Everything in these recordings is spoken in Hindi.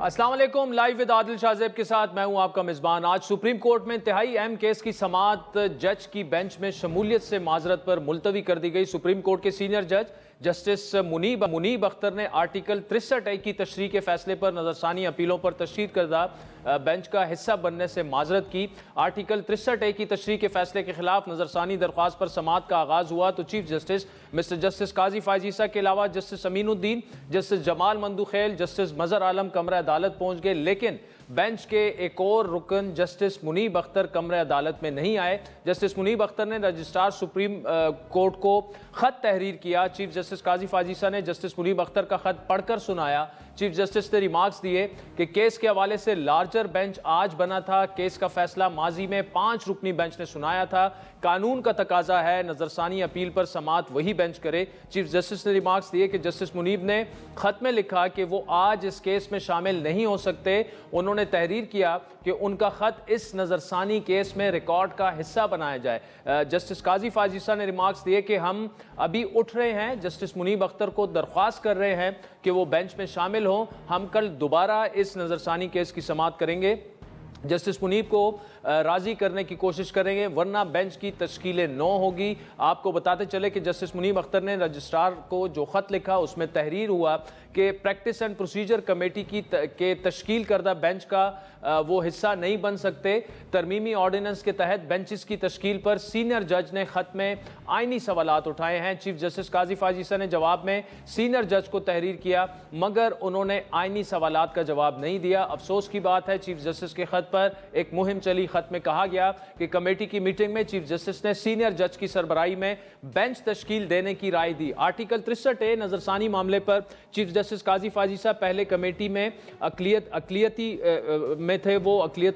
अस्सलाम वालेकुम। लाइव विद आदिल शाहजेब के साथ मैं हूं आपका मेज़बान। आज सुप्रीम कोर्ट में इंतहाई अहम केस की समाअत जज की बेंच में शमूलियत से माजरत पर मुलतवी कर दी गई। सुप्रीम कोर्ट के सीनियर जज जस्टिस मुनीब अख्तर ने आर्टिकल 63A की तशरीह के फैसले पर नजरसानी अपीलों पर तशरीह करदा बेंच का हिस्सा बनने से माजरत की। आर्टिकल 63A की तशरीह के फैसले के खिलाफ नजरसानी दरख्वास्त पर समाअत का आगाज हुआ तो chief justice mister justice Qazi Faez Isa के अलावा justice Aminuddin, justice Jamal Mandokhail, justice Mazhar Alam कमरा अदालत पहुंच गए, लेकिन बेंच के एक और रुकन जस्टिस मुनीब अख्तर कमरे अदालत में नहीं आए। जस्टिस मुनीब अख्तर ने रजिस्ट्रार सुप्रीम कोर्ट को खत तहरीर किया। चीफ जस्टिस काजी फायज ईसा ने जस्टिस मुनीब अख्तर का खत पढ़कर सुनाया। चीफ जस्टिस ने रिमार्क्स दिए कि केस के हवाले से लार्जर बेंच आज बना था। केस का फैसला माजी में 5 रुकनी बेंच ने सुनाया था। कानून का तकाजा है नजरसानी अपील पर समाअत वही बेंच करे। चीफ जस्टिस ने रिमार्क्स दिए कि जस्टिस मुनीब ने खत में लिखा कि वो आज इस केस में शामिल नहीं हो सकते। उन्होंने तहरीर किया कि उनका खत इस नजरसानी केस में रिकॉर्ड का हिस्सा बनाया जाए। जस्टिस काजी फायज ईसा ने रिमार्क्स दिए कि हम अभी उठ रहे हैं, जस्टिस मुनीब अख्तर को दरख्वास्त कर रहे हैं कि वो बेंच में शामिल हो। हम कल दोबारा इस नजरसानी केस की समाअत करेंगे, जस्टिस मुनीब को राजी करने की कोशिश करेंगे, वरना बेंच की तश्कील 9 होगी। आपको बताते चले कि जस्टिस मुनीब अख्तर ने रजिस्ट्रार को जो खत लिखा उसमें तहरीर हुआ कि प्रैक्टिस एंड प्रोसीजर कमेटी के तश्कील करदा बेंच का वो हिस्सा नहीं बन सकते। तरमीमी ऑर्डिनेंस के तहत बेंचेस की तश्कील पर सीनियर जज ने खत में आइनी सवालात उठाए हैं। चीफ जस्टिस काजी फायज ईसा ने जवाब में सीनियर जज को तहरीर किया, मगर उन्होंने आइनी सवालात का जवाब नहीं दिया। अफसोस की बात है, चीफ जस्टिस के खत पर एक मुहिम चली। खत में कहा गया कि कमेटी की मीटिंग में चीफ जस्टिस ने सीनियर जज की सरबराही में बेंच तश्कील देने की राय दी। आर्टिकल 63A नजरसानी मामले पर चीफ जस्टिस काजी फायज ईसा पहले कमेटी में अकलियत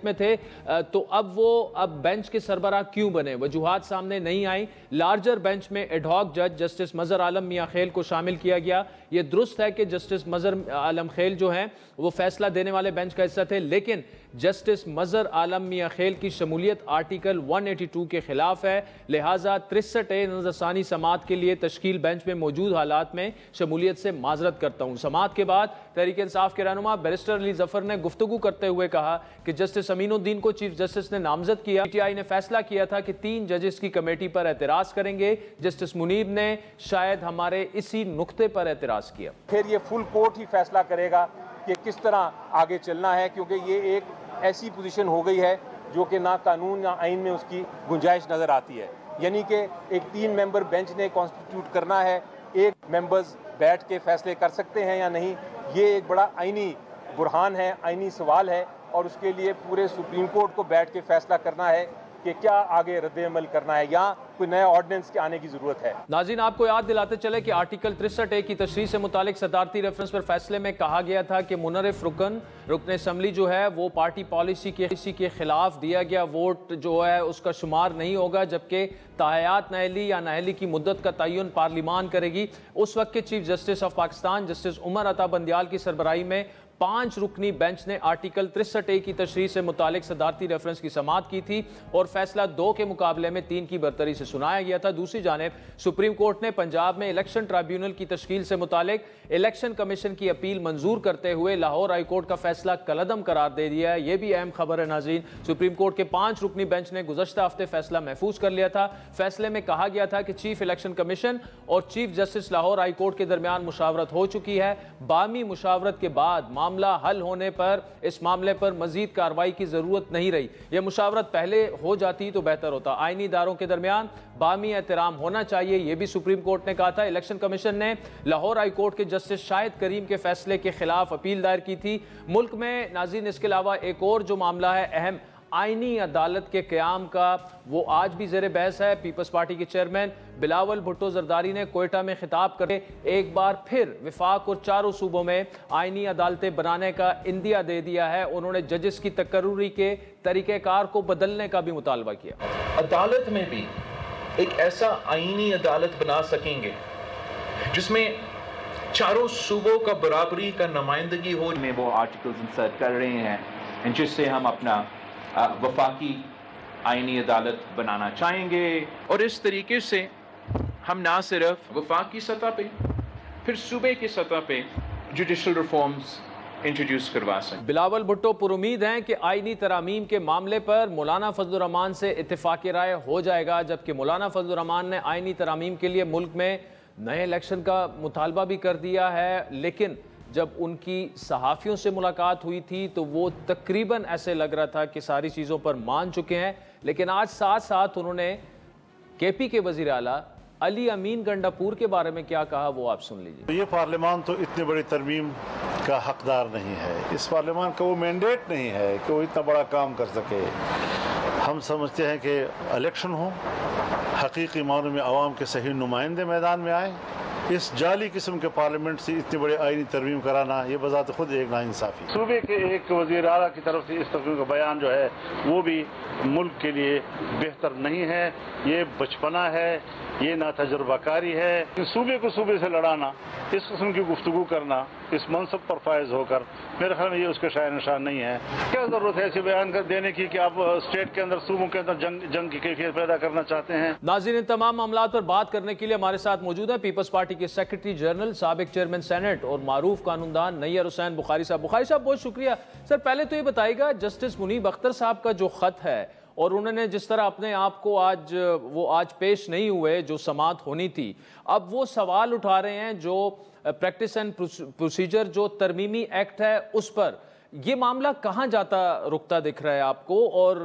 में थे, तो अब बेंच के सरबराह क्यों बने? वजूहात सामने नहीं आई। लार्जर बेंच में एडहॉक जज जस्टिस मजहर आलम मियां खेल को शामिल किया गया। यह दुरुस्त है कि जस्टिस मजहर आलम खेल जो हैं वो फैसला देने वाले बेंच का हिस्सा थे, लेकिन जस्टिस मजहर आलम मियां खेल की शमूलियत आर्टिकल 182 के खिलाफ है। लिहाजा 63A नजरसानी समाअत के लिए तश्कील बेंच में मौजूद हालात में शमूलियत से माजरत करता हूँ। समाअत के बाद तहरीक इंसाफ के रहनुमा बैरिस्टर अली जफर ने गुफ्तगू करते हुए कहा कि जस्टिस अमीनुद्दीन को चीफ जस्टिस ने नामजद किया। पीटीआई ने फैसला किया था कि 3 जजेस की कमेटी पर एतराज करेंगे। जस्टिस मुनीब ने शायद हमारे इसी नुक्ते पर एतराज किया। फिर ये फुल कोर्ट ही फैसला करेगा कि किस तरह आगे चलना है, क्योंकि ये एक ऐसी पोजीशन हो गई है जो कि ना कानून ना आइन में उसकी गुंजाइश नज़र आती है। यानी कि एक 3 मेंबर बेंच ने कॉन्स्टिट्यूट करना है, 1 मेंबर्स बैठ के फैसले कर सकते हैं या नहीं, ये एक बड़ा आइनी बुरहान है, आइनी सवाल है, और उसके लिए पूरे सुप्रीम कोर्ट को बैठ के फैसला करना है कि क्या आगे रद्द-ए-अमल करना है या कोई नया ऑर्डिनेंस के आने की जरूरत है। नाज़रीन, आपको याद दिलाते चले कि आर्टिकल 63A की तशरीह से मुतालिक सदारती रेफरेंस पर फैसले में कहा गया था कि मुनर्रिफ रुकन असम्बली जो है वो पार्टी पॉलिसी के खिलाफ दिया गया वोट जो है उसका शुमार नहीं होगा, जबकि ताहयात नाअहली या नाअहली की मुद्दत का तयन पार्लिमान करेगी। उस वक्त के chief justice of Pakistan justice Umar Ata Bandial की सरबराही में 5 रुकनी बेंच ने आर्टिकल 63A की तशरीह से मुतालिक सदारती रेफरेंस की समाअत की थी और फैसला 2 के मुकाबले में 3 की बरतरी से सुनाया गया था। दूसरी जानिब सुप्रीम कोर्ट ने पंजाब में इलेक्शन ट्राइब्यूनल की तश्कील से मुतालिक इलेक्शन कमीशन की अपील मंजूर करते हुए लाहौर हाई कोर्ट का फैसला कलअदम करार दे दिया है। यह भी अहम खबर है नाज़रीन। सुप्रीम कोर्ट के 5 रुकनी बेंच ने गुज़श्ता हफ्ते फैसला महफूज कर लिया था। फैसले में कहा गया था कि चीफ इलेक्शन कमीशन और chief justice Lahore high court के दरमियान मुशावरत हो चुकी है। बामी मुशावरत के बाद मामला हल होने पर इस मामले पर मजीद कार्रवाई की जरूरत नहीं रही। यह मुशावरत पहले हो जाती तो बेहतर होता। आईनी इदारों के दरमियान बामी एहतराम होना चाहिए, यह भी सुप्रीम कोर्ट ने कहा था। इलेक्शन कमीशन ने लाहौर हाई कोर्ट के जस्टिस शाहिद करीम के फैसले के खिलाफ अपील दायर की थी। मुल्क में नाज़रीन इसके अलावा एक और जो मामला है अहम आईनी अदालत के क़याम का, वो आज भी ज़ेर बहस है। पीपल्स पार्टी के चेयरमैन बिलावल भुट्टो जरदारी ने कोयटा में खिताब करके एक बार फिर विफाक और 4 सूबों में आईनी अदालतें बनाने का इंदिया दे दिया है। उन्होंने जजेस की तकर्रुरी के तरीक़ेकार को बदलने का भी मुतालबा किया। अदालत में भी एक ऐसा आईनी अदालत बना सकेंगे जिसमें 4 सूबों का बराबरी का नुमाइंदगी हो। में वो आर्टिकल्स इंसर्ट कर रहे हैं जिससे हम अपना वफाकी आईनी अदालत बनाना चाहेंगे, और इस तरीके से हम ना सिर्फ वफाकी सतह पे फिर सूबे की सतह पे जुडिशल रिफॉर्म्स इंट्रोड्यूस करवा सकें। बिलावल भुट्टो पुरुमीद हैं कि आईनी तरामीम के मामले पर मौलाना फजलुर रहमान से इत्तेफाक राय हो जाएगा, जबकि मौलाना फजलुर रहमान ने आईनी तरामीम के लिए मुल्क में नए इलेक्शन का मुतालबा भी कर दिया है। लेकिन जब उनकी सहाफ़ियों से मुलाकात हुई थी तो वो तकरीबन ऐसे लग रहा था कि सारी चीज़ों पर मान चुके हैं। लेकिन आज साथ साथ उन्होंने केपी के वज़ीर आला अली अमीन गंडापुर के बारे में क्या कहा, वो आप सुन लीजिए। ये पार्लियामान तो इतनी बड़ी तरमीम का हकदार नहीं है, इस पार्लियामान का वो मैंडेट नहीं है कि वो इतना बड़ा काम कर सके। हम समझते हैं कि इलेक्शन हो, हकीकी मानों में आवाम के सही नुमाइंदे मैदान में आए। इस जाली किस्म के पार्लियामेंट से इतनी बड़ी आईनी तरमीम कराना ये बजाते खुद एक नाइंसाफ़ी। सूबे के एक वज़ीर आला की तरफ से इस तरह का बयान जो है वो भी मुल्क के लिए बेहतर नहीं है, ये बचपना है, ये नातजुर्बाकारी है। सूबे को सूबे से लड़ाना, इस किस्म की गुफ्तगू करना इस मनसब पर फायज होकर, मेरे ख्याल में ये उसके शाय निशान नहीं है। क्या ज़रूरत है ऐसे बयान कर देने की कि आप स्टेट के अंदर, सूबों के अंदर जंग की कैफियत पैदा करना चाहते हैं। नाज़रीन, तमाम मामलात पर बात करने के लिए हमारे साथ मौजूद है पीपल्स पार्टी के सेक्रेटरी जनरल, साबिक चेयरमैन सेनेट और मारूफ कानूनदान नैयर हुसैन बुखारी साहब। बुखारी साहब, बहुत शुक्रिया। सर, पहले तो ये बताइएगा, जस्टिस मुनीब अख्तर साहब का जो खत है और उन्होंने जिस तरह अपने आप को आज पेश नहीं हुए जो समाअत होनी थी, अब वो सवाल उठा रहे हैं जो प्रैक्टिस एंड प्रोसीजर जो तरमीमी एक्ट है उस पर, ये मामला कहाँ जाता रुकता दिख रहा है आपको, और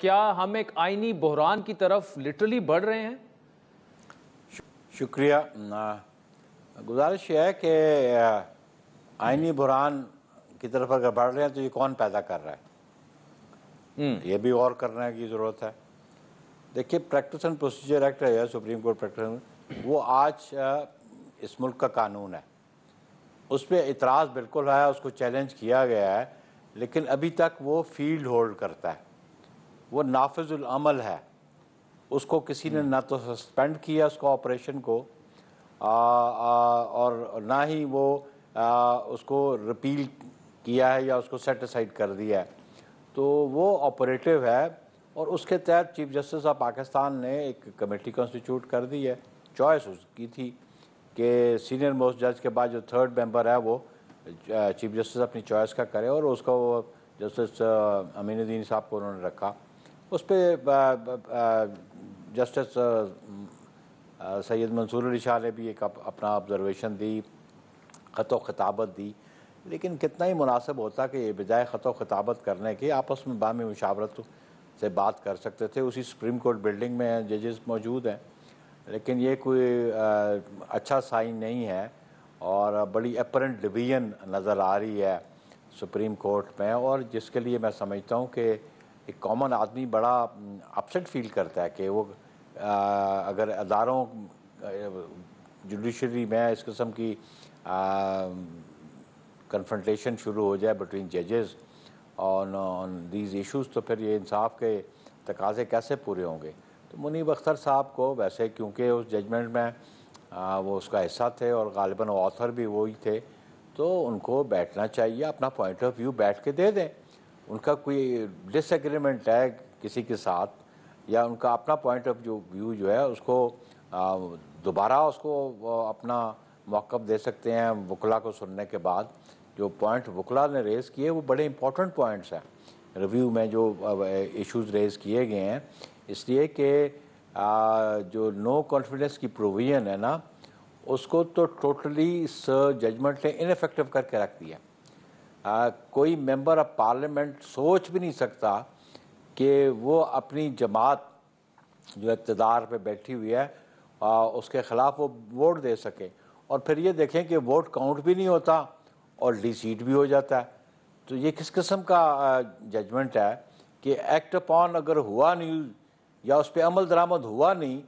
क्या हम एक आईनी बहरान की तरफ लिटरली बढ़ रहे हैं? शुक्रिया। गुजारिश है कि आईनी बहरान की तरफ अगर बढ़ रहे हैं तो ये कौन पैदा कर रहा है, ये भी गौर करने की ज़रूरत है। देखिए, प्रैक्टिस एंड प्रोसीजर एक्ट है सुप्रीम कोर्ट प्रैक्टिस, वो आज इस मुल्क का कानून है। उस पर इतराज़ बिल्कुल है, उसको चैलेंज किया गया है, लेकिन अभी तक वो फील्ड होल्ड करता है, वो नाफिजुल अमल है। उसको किसी ने ना तो सस्पेंड किया उसको ऑपरेशन को और ना ही वो उसको रिपील किया है या उसको सेट असाइड कर दिया है। तो वो ऑपरेटिव है और उसके तहत चीफ जस्टिस ऑफ पाकिस्तान ने एक कमेटी कॉन्स्टिट्यूट कर दी है। चॉइस उसकी थी कि सीनियर मोस्ट जज के बाद जो थर्ड मेंबर है वो चीफ जस्टिस अपनी चॉइस का करे, और उसको जस्टिस अमीनुद्दीन साहब को उन्होंने रखा। उस पर जस्टिस सैयद मंसूर अली शाह ने भी एक अपना ऑब्जर्वेशन दी, ख़त ख़िताबत दी, लेकिन कितना ही मुनासिब होता कि बजाय ख़त ख़िताबत करने के आपस में बामी मुशावरत से बात कर सकते थे। उसी सुप्रीम कोर्ट बिल्डिंग में जजेस मौजूद हैं, लेकिन ये कोई अच्छा साइन नहीं है और बड़ी अपरेंट डिवीजन नज़र आ रही है सुप्रीम कोर्ट में, और जिसके लिए मैं समझता हूँ कि एक कॉमन आदमी बड़ा अपसेट फील करता है कि वो अगर अदारों जुडिशरी में इस किस्म की कन्फ्रंटेशन शुरू हो जाए बिटवीन जजेस ऑन दीज इश्यूज़, तो फिर ये इंसाफ के तकाजे कैसे पूरे होंगे। तो मुनीब अख्तर साहब को वैसे क्योंकि उस जजमेंट में वो उसका हिस्सा थे और गालिबन ऑथर भी वही थे, तो उनको बैठना चाहिए, अपना पॉइंट ऑफ व्यू बैठ के दे दें। उनका कोई डिसएग्रीमेंट है किसी के साथ या उनका अपना पॉइंट ऑफ व्यू जो है उसको दोबारा उसको अपना मौक़िफ़ दे सकते हैं वकला को सुनने के बाद। जो पॉइंट वकला ने रेज़ किए वो बड़े इंपॉर्टेंट पॉइंट्स हैं रिव्यू में जो इश्यूज़ रेज़ किए गए हैं, इसलिए कि जो नो कॉन्फिडेंस की प्रोविज़न है ना, उसको तो टोटली इस जजमेंट ने इनफेक्टिव करके रख दिया। कोई मेंबर ऑफ पार्लियामेंट सोच भी नहीं सकता कि वो अपनी जमात जो इक़्तिदार पे बैठी हुई है उसके ख़िलाफ़ वो वोट दे सके, और फिर ये देखें कि वोट काउंट भी नहीं होता और डिसीट भी हो जाता है। तो ये किस किस्म का जजमेंट है कि एक्ट अपॉन अगर हुआ नहीं या उस पर अमल दरामद हुआ नहीं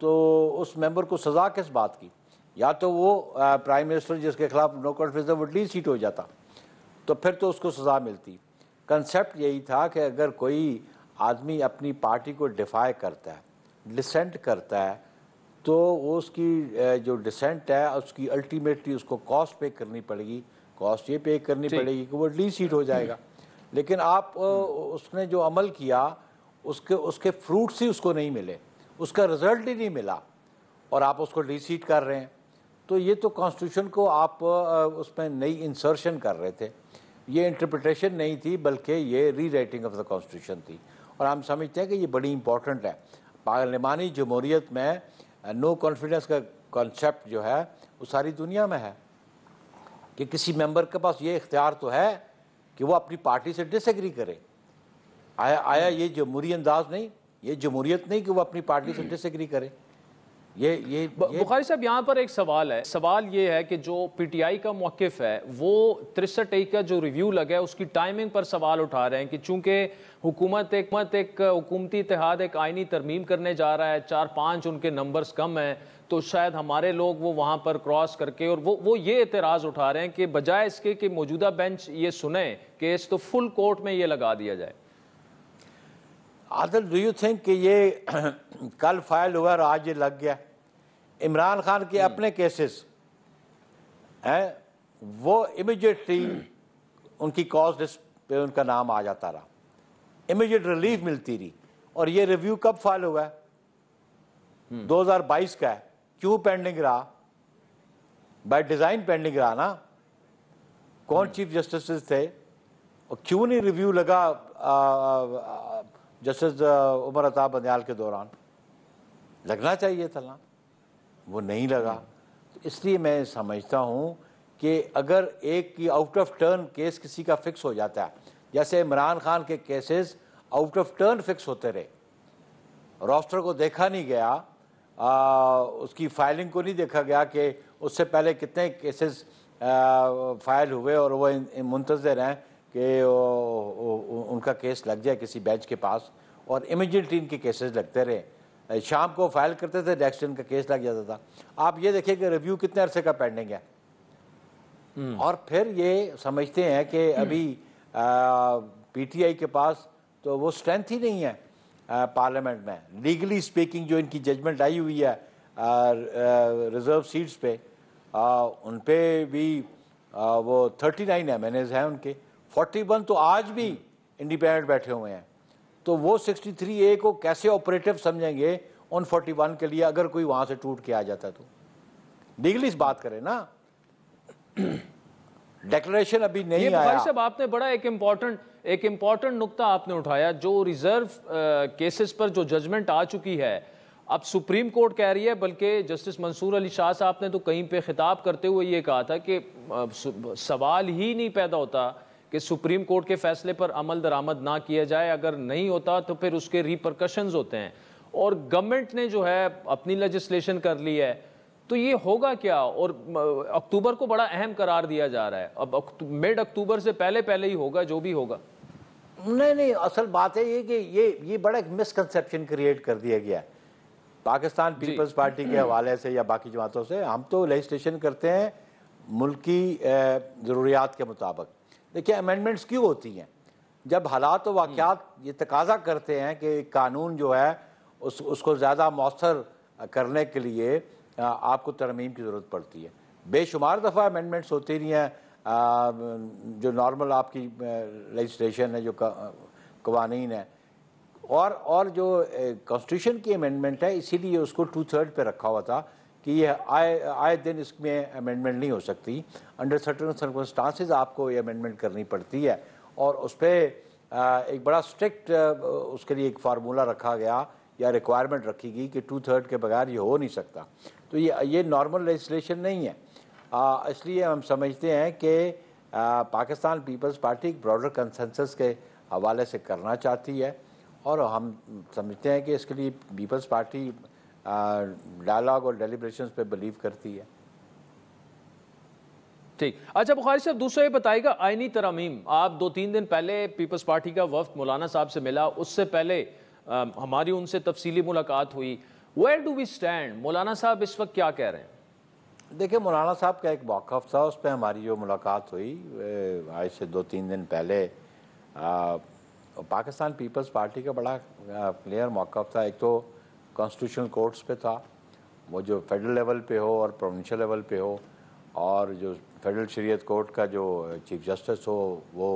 तो उस मेंबर को सज़ा किस बात की? या तो वो प्राइम मिनिस्टर जिसके खिलाफ नो कॉन्फिडेंस वो डिसीट हो जाता तो फिर तो उसको सज़ा मिलती। कंसेप्ट यही था कि अगर कोई आदमी अपनी पार्टी को डिफाई करता है, डिसेंट करता है, तो उसकी जो डिसेंट है उसकी अल्टीमेटली उसको कॉस्ट पे करनी पड़ेगी। कॉस्ट ये पे करनी पड़ेगी कि वो डिसीट हो जाएगा। लेकिन आप उसने जो अमल किया उसके फ्रूट्स ही उसको नहीं मिले, उसका रिजल्ट ही नहीं मिला, और आप उसको डिसीट कर रहे हैं। तो ये तो कॉन्स्टिट्यूशन को आप उसमें नई इंसर्शन कर रहे थे। ये इंटरप्रिटेशन नहीं थी बल्कि ये री राइटिंग ऑफ द कॉन्स्टिट्यूशन थी। और हम समझते हैं कि ये बड़ी इंपॉर्टेंट है। पार्लिमानी जमहूरियत में नो कॉन्फिडेंस का कॉन्सेप्ट जो है वो सारी दुनिया में है कि किसी मेंबर के पास ये इख्तियार तो है कि वो अपनी पार्टी से डिसएग्री करे। आया ये जमहूरी अंदाज नहीं, ये जमहूरियत नहीं कि वो अपनी पार्टी से डिसएग्री करे। ये बुखारी साहब यहाँ पर एक सवाल है। सवाल ये है कि जो पीटीआई का मौक़िफ़ है वो 63A का जो रिव्यू लगा है उसकी टाइमिंग पर सवाल उठा रहे हैं कि चूंकि हुकूमत एक हुकूमती इत्तेहाद एक आइनी तरमीम करने जा रहा है, 4-5 उनके नंबर्स कम हैं, तो शायद हमारे लोग वो वहाँ पर क्रॉस करके और वो ये एतराज़ उठा रहे हैं कि बजाय इसके कि मौजूदा बेंच ये सुने केस तो फुल कोर्ट में ये लगा दिया जाए। आदिल, डू यू थिंक कि ये कल फाइल हुआ और आज ये लग गया? इमरान खान के अपने केसेस हैं, वो इमीडिएटली उनकी कॉज लिस्ट पे उनका नाम आ जाता रहा, इमीडिएट रिलीफ मिलती रही। और ये रिव्यू कब फाइल हुआ है? 2022 का है। क्यों पेंडिंग रहा? बाय डिजाइन पेंडिंग रहा ना। कौन चीफ जस्टिस थे और क्यों नहीं रिव्यू लगा जस्टिस उमर अता बंदयाल के दौरान? लगना चाहिए था ना, वो नहीं लगा। तो इसलिए मैं समझता हूँ कि अगर एक की आउट ऑफ टर्न केस किसी का फिक्स हो जाता है, जैसे इमरान खान के cases out of turn fix होते रहे, रोस्टर को देखा नहीं गया, उसकी फाइलिंग को नहीं देखा गया कि उससे पहले कितने केसेस फाइल हुए और वो मुंतज़िर हैं कि उनका केस लग जाए किसी बेंच के पास, और इमीडिएटली इनके केसेस लगते रहे। शाम को फाइल करते थे, नेक्स्ट दिन का केस लग जाता था। आप ये देखिए कि रिव्यू कितने अरसे का पेंडिंग है। और फिर ये समझते हैं कि अभी पीटीआई के पास तो वो स्ट्रेंथ ही नहीं है पार्लियामेंट में। लीगली स्पीकिंग जो इनकी जजमेंट आई हुई है रिजर्व सीट्स पे, उन पे भी वो 39 MNAs हैं उनके, 41 तो आज भी इंडिपेंडेंट बैठे हुए हैं। तो वो 63A को कैसे ऑपरेटिव समझेंगे उन 41 के लिए अगर कोई वहां से टूट के आ जाता है? तो लीगली इस बात करें ना। डिक्लेरेशन अभी नहीं आया। भाई साहब, आपने बड़ा एक इम्पॉर्टेंट नुक्ता आपने उठाया, जो रिजर्व केसेस पर जो जजमेंट आ चुकी है, अब सुप्रीम कोर्ट कह रही है, बल्कि जस्टिस मंसूर अली शाह साहब ने तो कहीं पे खिताब करते हुए ये कहा था कि सवाल ही नहीं पैदा होता कि सुप्रीम कोर्ट के फैसले पर अमल दरामद ना किया जाए, अगर नहीं होता तो फिर उसके रिपरकशंस होते हैं। और गवर्नमेंट ने जो है अपनी लेजिस्लेशन कर ली है, तो ये होगा क्या? और अक्टूबर को बड़ा अहम करार दिया जा रहा है, अब मिड अक्टूबर से पहले ही होगा जो भी होगा। नहीं, असल बात है ये कि ये बड़ा एक मिसकंसेप्शन क्रिएट कर दिया गया है पाकिस्तान पीपल्स पार्टी के हवाले से या बाकी जमातों से। हम तो लेजिस्लेशन करते हैं मुल्क की ज़रूरियात के मुताबिक। देखिए, अमेंडमेंट्स क्यों होती हैं? जब हालात व वाक़यात ये तकाजा करते हैं कि कानून जो है उसको ज़्यादा मौसर करने के लिए आपको तरमीम की ज़रूरत पड़ती है। बेशुमार दफ़ा अमेंडमेंट्स होती रही हैं, जो नॉर्मल आपकी लेजिस्लेशन है, जो कवानीन है, और जो कॉन्स्टिट्यूशन की अमेंडमेंट है, इसीलिए उसको 2/3 पे रखा हुआ था कि ये आए दिन इसमें अमेंडमेंट नहीं हो सकती। अंडर सर्टेन सर्कमस्टांसेस आपको ये अमेंडमेंट करनी पड़ती है, और उस पर एक बड़ा स्ट्रिक्ट उसके लिए एक फार्मूला रखा गया या रिक्वायरमेंट रखी गई कि 2/3 के बगैर ये हो नहीं सकता। तो ये नॉर्मल लेजिस्लेशन नहीं है। इसलिए हम समझते हैं कि पाकिस्तान पीपल्स पार्टी एक ब्रॉडर कंसेंसस के हवाले से करना चाहती है, और हम समझते हैं कि इसके लिए पीपल्स पार्टी डायलॉग और डेलिब्रेशंस पे बिलीव करती है। ठीक। अच्छा बुखारी साहब, दूसरा ये बताइएगा, आईनी तरमीम, आप 2-3 दिन पहले पीपल्स पार्टी का वफ्द मौलाना साहब से मिला, उससे पहले हमारी उनसे तफसीली मुलाकात हुई। Where do we stand? मौलाना साहब इस वक्त क्या कह रहे हैं? देखिए, मौलाना साहब का एक मौक़िफ़ था, उस पर हमारी जो मुलाकात हुई आज से 2-3 दिन पहले, पाकिस्तान पीपल्स पार्टी का बड़ा क्लियर मौक़िफ़ था। एक तो कॉन्स्टिट्यूशनल कोर्ट्स पे था, वो जो फेडरल लेवल पे हो और प्रोविंशियल लेवल पे हो, और जो फेडरल शरीयत कोर्ट का जो चीफ जस्टिस हो वो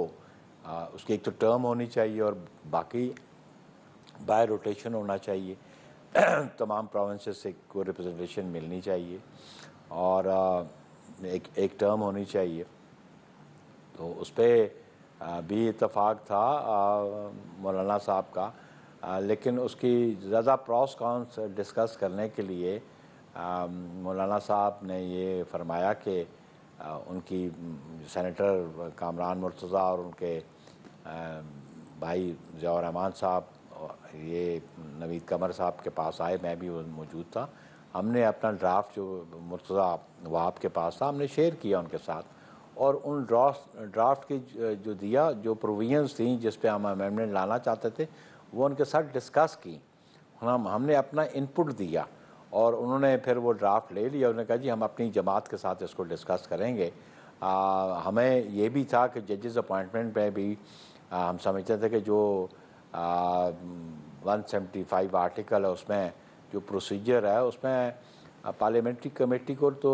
उसकी एक तो टर्म होनी चाहिए और बाकी बाय रोटेशन होना चाहिए। तमाम प्रोविंसेस से को रिप्रेजेंटेशन मिलनी चाहिए और एक टर्म होनी चाहिए। तो उस पर भी इत्तेफाक था मौलाना साहब का, लेकिन उसकी ज़्यादा प्रॉस कॉन्स डिस्कस करने के लिए मौलाना साहब ने ये फरमाया कि उनकी सेनेटर कामरान मुर्तज़ा और उनके भाई ज़ियाउर रहमान साहब ये नवीद कमर साहब के पास आए, मैं भी मौजूद था। हमने अपना ड्राफ्ट जो मुर्तज़ा वहाब के पास था हमने शेयर किया उनके साथ, और उन ड्राफ्ट की जो दिया जो प्रोविजंस थी जिस पे हम अमेंडमेंट लाना चाहते थे वो उनके साथ डिस्कस की। हमने अपना इनपुट दिया और उन्होंने फिर वो ड्राफ्ट ले लिया। उन्होंने कहा जी हम अपनी जमात के साथ इसको डिस्कस करेंगे। हमें ये भी था कि जजेस अपॉइंटमेंट में भी हम समझते थे कि जो 175 आर्टिकल है उसमें जो प्रोसीजर है उसमें पार्लियामेंट्री कमेटी को तो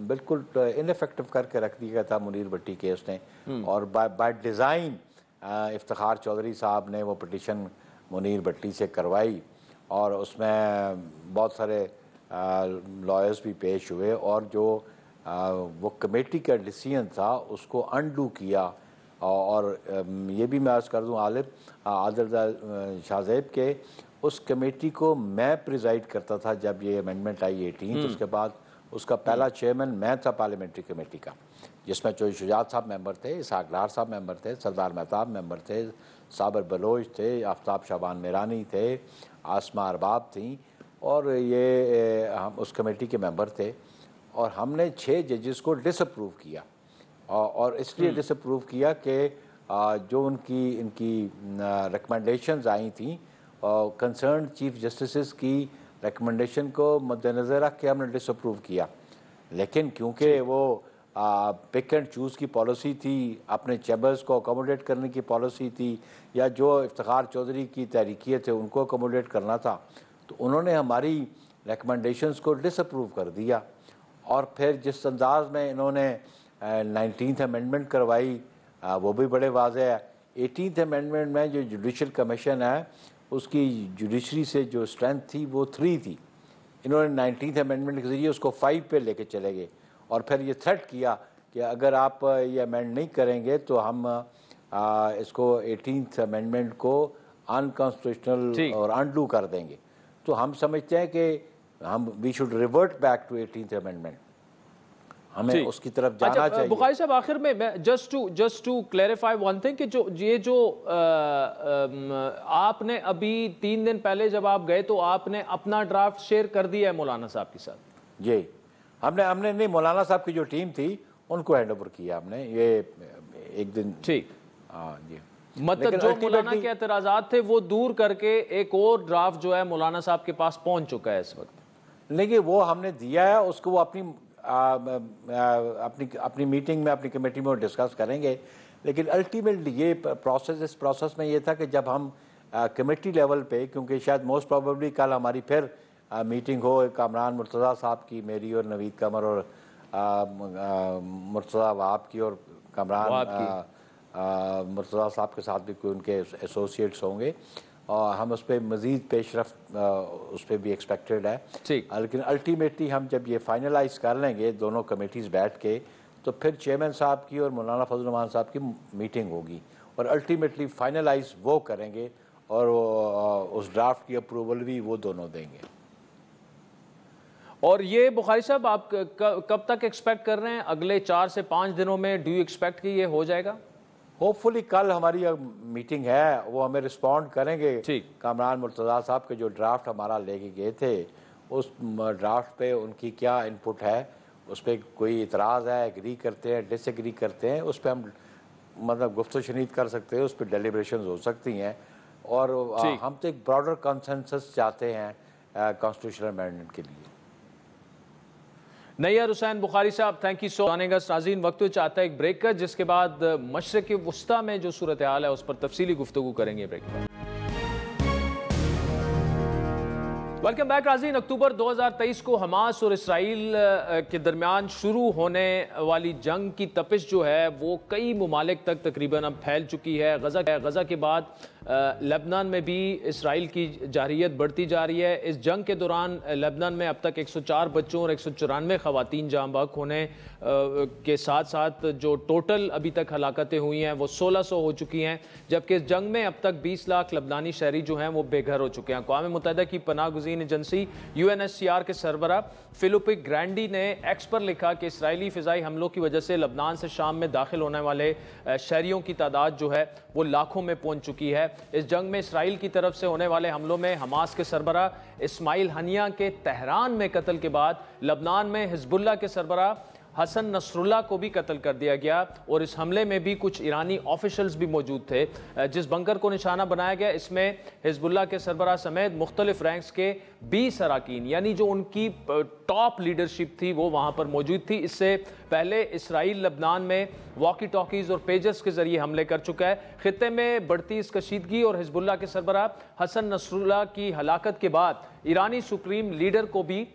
बिल्कुल इनफेक्टिव करके रख दिया था मुनीर भट्टी केस ने, और बाय डिज़ाइन इफ्तिखार चौधरी साहब ने वो पिटीशन मुनीर भट्टी से करवाई और उसमें बहुत सारे लॉयर्स भी पेश हुए और जो वो कमेटी का डिसीजन था उसको अनडू किया। और ये भी मैं अर्ज़ कर दूँ आदिल शाहज़ेब के उस कमेटी को मैं प्रिजाइड करता था जब ये अमेंडमेंट आई 18, तो उसके बाद उसका पहला चेयरमैन मैं था पार्लियामेंट्री कमेटी का, जिसमें चौधरी शुजात साहब मेंबर थे, इसहाक डार साहब मेंबर थे, सरदार मेहताब मेंबर थे, साबर बलोच थे, आफ्ताब शाबान मेरानी थे, आसमा अरबाब थी, और ये हम उस कमेटी के मेंबर थे। और हमने 6 जजेस को डिसअप्रूव किया और इसलिए डिसअप्रूव किया कि जो इनकी रिकमेंडेशंस आई थी कंसर्न चीफ जस्टिस की रिकमेंडेशन को मद्देनज़र रख के हमने डिसअप्रूव किया। लेकिन क्योंकि वो पिक एंड चूज़ की पॉलिसी थी, अपने चैम्बर्स को अकोमोडेट करने की पॉलिसी थी, या जो इफ्तिखार चौधरी की तहरीकियत थे उनको अकोमोडेट करना था, तो उन्होंने हमारी रिकमेंडेशंस को डिसअप्रूव कर दिया। और फिर जिस अंदाज में इन्होंने 19th अमेंडमेंट करवाई वो भी बड़े वाज़ेह है। 18th अमेंडमेंट में जो जुडिशल कमीशन है उसकी जुडिशरी से जो स्ट्रेंथ थी वो 3 थी, इन्होंने 19th अमेंडमेंट के ज़रिए उसको 5 पे लेके चले गए और फिर ये थ्रेट किया कि अगर आप ये अमेंड नहीं करेंगे तो हम इसको 18th अमेंडमेंट को अनकॉन्स्टिट्यूशनल और अनडू कर देंगे। तो हम समझते हैं कि we should revert back to 18th amendment, हमें उसकी तरफ जाना चाहिए। बुखारी साहब आखिर में मैं just to clarify one thing कि जो आपने अभी 3 दिन पहले जब आप गए तो आपने अपना ड्राफ्ट शेयर कर दिया है मौलाना साहब के साथ? जी हमने नहीं, मौलाना साहब की जो टीम थी उनको हैंड ओवर किया हमने ये एक दिन। ठीक, हाँ जी। मतलब जो मौलाना के एतराज़ात थे वो दूर करके एक और ड्राफ्ट जो है मौलाना साहब के पास पहुंच चुका है इस वक्त। लेकिन वो हमने दिया है, उसको वो अपनी मीटिंग में अपनी कमेटी में डिस्कस करेंगे। लेकिन अल्टीमेटली ये इस प्रोसेस में ये था कि जब हम कमेटी लेवल पे, क्योंकि शायद मोस्ट प्रोबेबली कल हमारी फिर मीटिंग हो कामरान मुर्तज़ा साहब की, मेरी और नवीद कमर और मुर्तज़ा वहाब की और कामरान मुर्तज़ा साहब के साथ भी कोई उनके एसोसिएट्स होंगे और हम उस पर मज़ीद पेशरफ्त उस पर भी एक्सपेक्टेड है। लेकिन अल्टीमेटली हम जब ये फाइनलाइज कर लेंगे दोनों कमेटीज़ बैठ के, तो फिर चेयरमैन साहब की और मौलाना फजल रहमान साहब की मीटिंग होगी और अल्टीमेटली फाइनलाइज वो करेंगे और उस ड्राफ्ट की अप्रूवल भी वो दोनों देंगे। और ये बुखारी साहब आप कब तक एक्सपेक्ट कर रहे हैं? अगले 4 से 5 दिनों में डू यू एक्सपेक्ट कि ये हो जाएगा? होपफुली कल हमारी मीटिंग है, वो हमें रिस्पॉन्ड करेंगे। कामरान मुर्तज़ा साहब के जो ड्राफ्ट हमारा लेके गए थे उस ड्राफ्ट पे उनकी क्या इनपुट है, उस पर कोई इतराज़ है, एग्री करते हैं, डिसएग्री करते हैं, उस पर हम मतलब गुफ्तगू शनीद कर सकते हैं, उस पर डेलिब्रेशन हो सकती हैं। और हम तो एक ब्रॉडर कंसेंसस चाहते हैं कॉन्स्टिट्यूशनल अमेंडमेंट के लिए। नैयर हुसैन बुखारी साहब, थैंक यू सो मच। नाज़रीन वक्त चाहता है एक ब्रेक का, जिसके बाद मशरिक़ वुस्ता में जो सूरत हाल है उस पर तफसीली गुफ्तगू करेंगे ब्रेक पर। वेलकम बैक नाज़रीन। अक्टूबर 2023 को हमास और इसराइल के दरमियान शुरू होने वाली जंग की तपिश जो है वो कई ममालिक तक तकरीबन अब फैल चुकी है। गज़ा के बाद लेबनान में भी इसराइल की जारहियत बढ़ती जा रही है। इस जंग के दौरान लेबनान में अब तक 104 बच्चों और 194 ख़वातीन जाँ बहक होने के साथ साथ जो टोटल अभी तक हलाकतें हुई हैं वो 1600 हो चुकी हैं, जबकि इस जंग में अब तक 20 लाख लबनानी शहरी जो हैं वो बेघर हो चुके हैं। अक़वाम मुत्तहिदा की पनाह गुज़ीन एजेंसी UNHCR के सरबरा फिलिपो ग्रैंडी ने एक्स पर लिखा कि इसराइली फ़िज़ाई हमलों की वजह से लबनान से शाम में दाखिल होने वाले शहरियों की तादाद जो है वो लाखों में पहुँच चुकी है। इस जंग में इसराइल की तरफ से होने वाले हमलों में हमास के सरबरा इस्माइल हनिया के तेहरान में कत्ल के बाद लबनान में हिज़्बुल्लाह के सरबरा हसन नसरुल्लाह को भी कत्ल कर दिया गया और इस हमले में भी कुछ ईरानी ऑफिशल्स भी मौजूद थे। जिस बंकर को निशाना बनाया गया इसमें हिज़्बुल्लाह के सरबराह समेत मुख्तलिफ रैंक्स के 20 अराकीन यानी जो उनकी टॉप लीडरशिप थी वो वहाँ पर मौजूद थी। इससे पहले इसराइल लबनान में वॉकी टॉकीज़ और पेजर्स के जरिए हमले कर चुका है। खित्ते में बढ़ती इस कशीदगी और हिज़्बुल्लाह के सरबराह हसन नसरुल्लाह की हलाकत के बाद ईरानी सुप्रीम लीडर को भी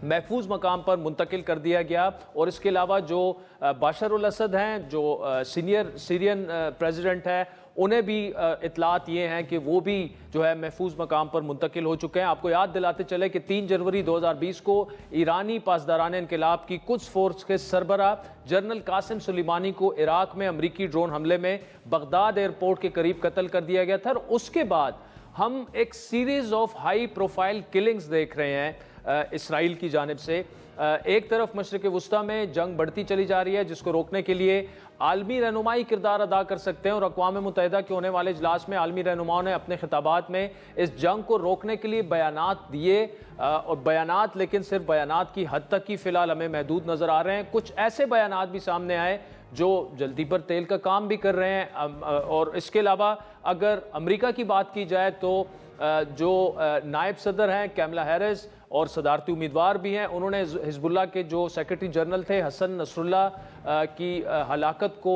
महफूज मकाम पर मुंतकिल कर दिया गया और इसके अलावा जो बशर अल असद हैं, जो सीनियर सीरियन प्रेसिडेंट है, उन्हें भी इतलात ये हैं कि वो भी जो है महफूज मकाम पर मुंतकिल हो चुके हैं। आपको याद दिलाते चले कि 3 जनवरी 2020 को ईरानी पासदारान इनकलाब की कुछ फोर्स के सरबरा जनरल कासिम सुलेमानी को इराक में अमरीकी ड्रोन हमले में बगदाद एयरपोर्ट के करीब कत्ल कर दिया गया था। और उसके बाद हम एक series of high profile killings देख रहे हैं इसराइल की जानिब से। एक तरफ मशरिक़ वुस्ता में जंग बढ़ती चली जा रही है जिसको रोकने के लिए आलमी रहनुमाई किरदार अदा कर सकते हैं और अक़वाम मुत्तहिदा के होने वाले इजलास में आलमी रहनुमाओं ने अपने खिताबात में इस जंग को रोकने के लिए बयानात दिए और बयानात, लेकिन सिर्फ बयानात की हद तक ही फ़िलहाल हमें महदूद नज़र आ रहे हैं। कुछ ऐसे बयानात भी सामने आए जो जल्दी पर तेल का काम भी कर रहे हैं। और इसके अलावा अगर अमेरिका की बात की जाए तो जो नायब सदर हैं कैमला हैरिस और सदारती उम्मीदवार भी हैं, उन्होंने हिज़्बुल्लाह के जो सेक्रेटरी जनरल थे हसन नसरुल्लाह की हलाकत को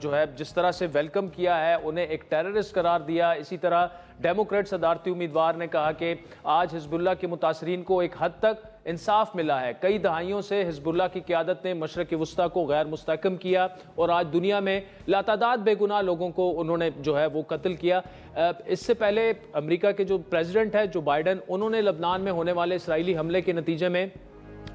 जो है जिस तरह से वेलकम किया है, उन्हें एक टेररिस्ट करार दिया। इसी तरह डेमोक्रेट सदारती उम्मीदवार ने कहा कि आज हिज़्बुल्लाह के मुतासरीन को एक हद तक इंसाफ मिला है। कई दहाइयों से हिज़्बुल्लाह की क़यादत ने मशरिक़ वुस्ता को गैर मुस्तहकम किया और आज दुनिया में लातादाद बेगुनाह लोगों को उन्होंने जो है वो कत्ल किया। इससे पहले अमेरिका के जो प्रेसिडेंट है जो बाइडन, उन्होंने लबनान में होने वाले इसराइली हमले के नतीजे में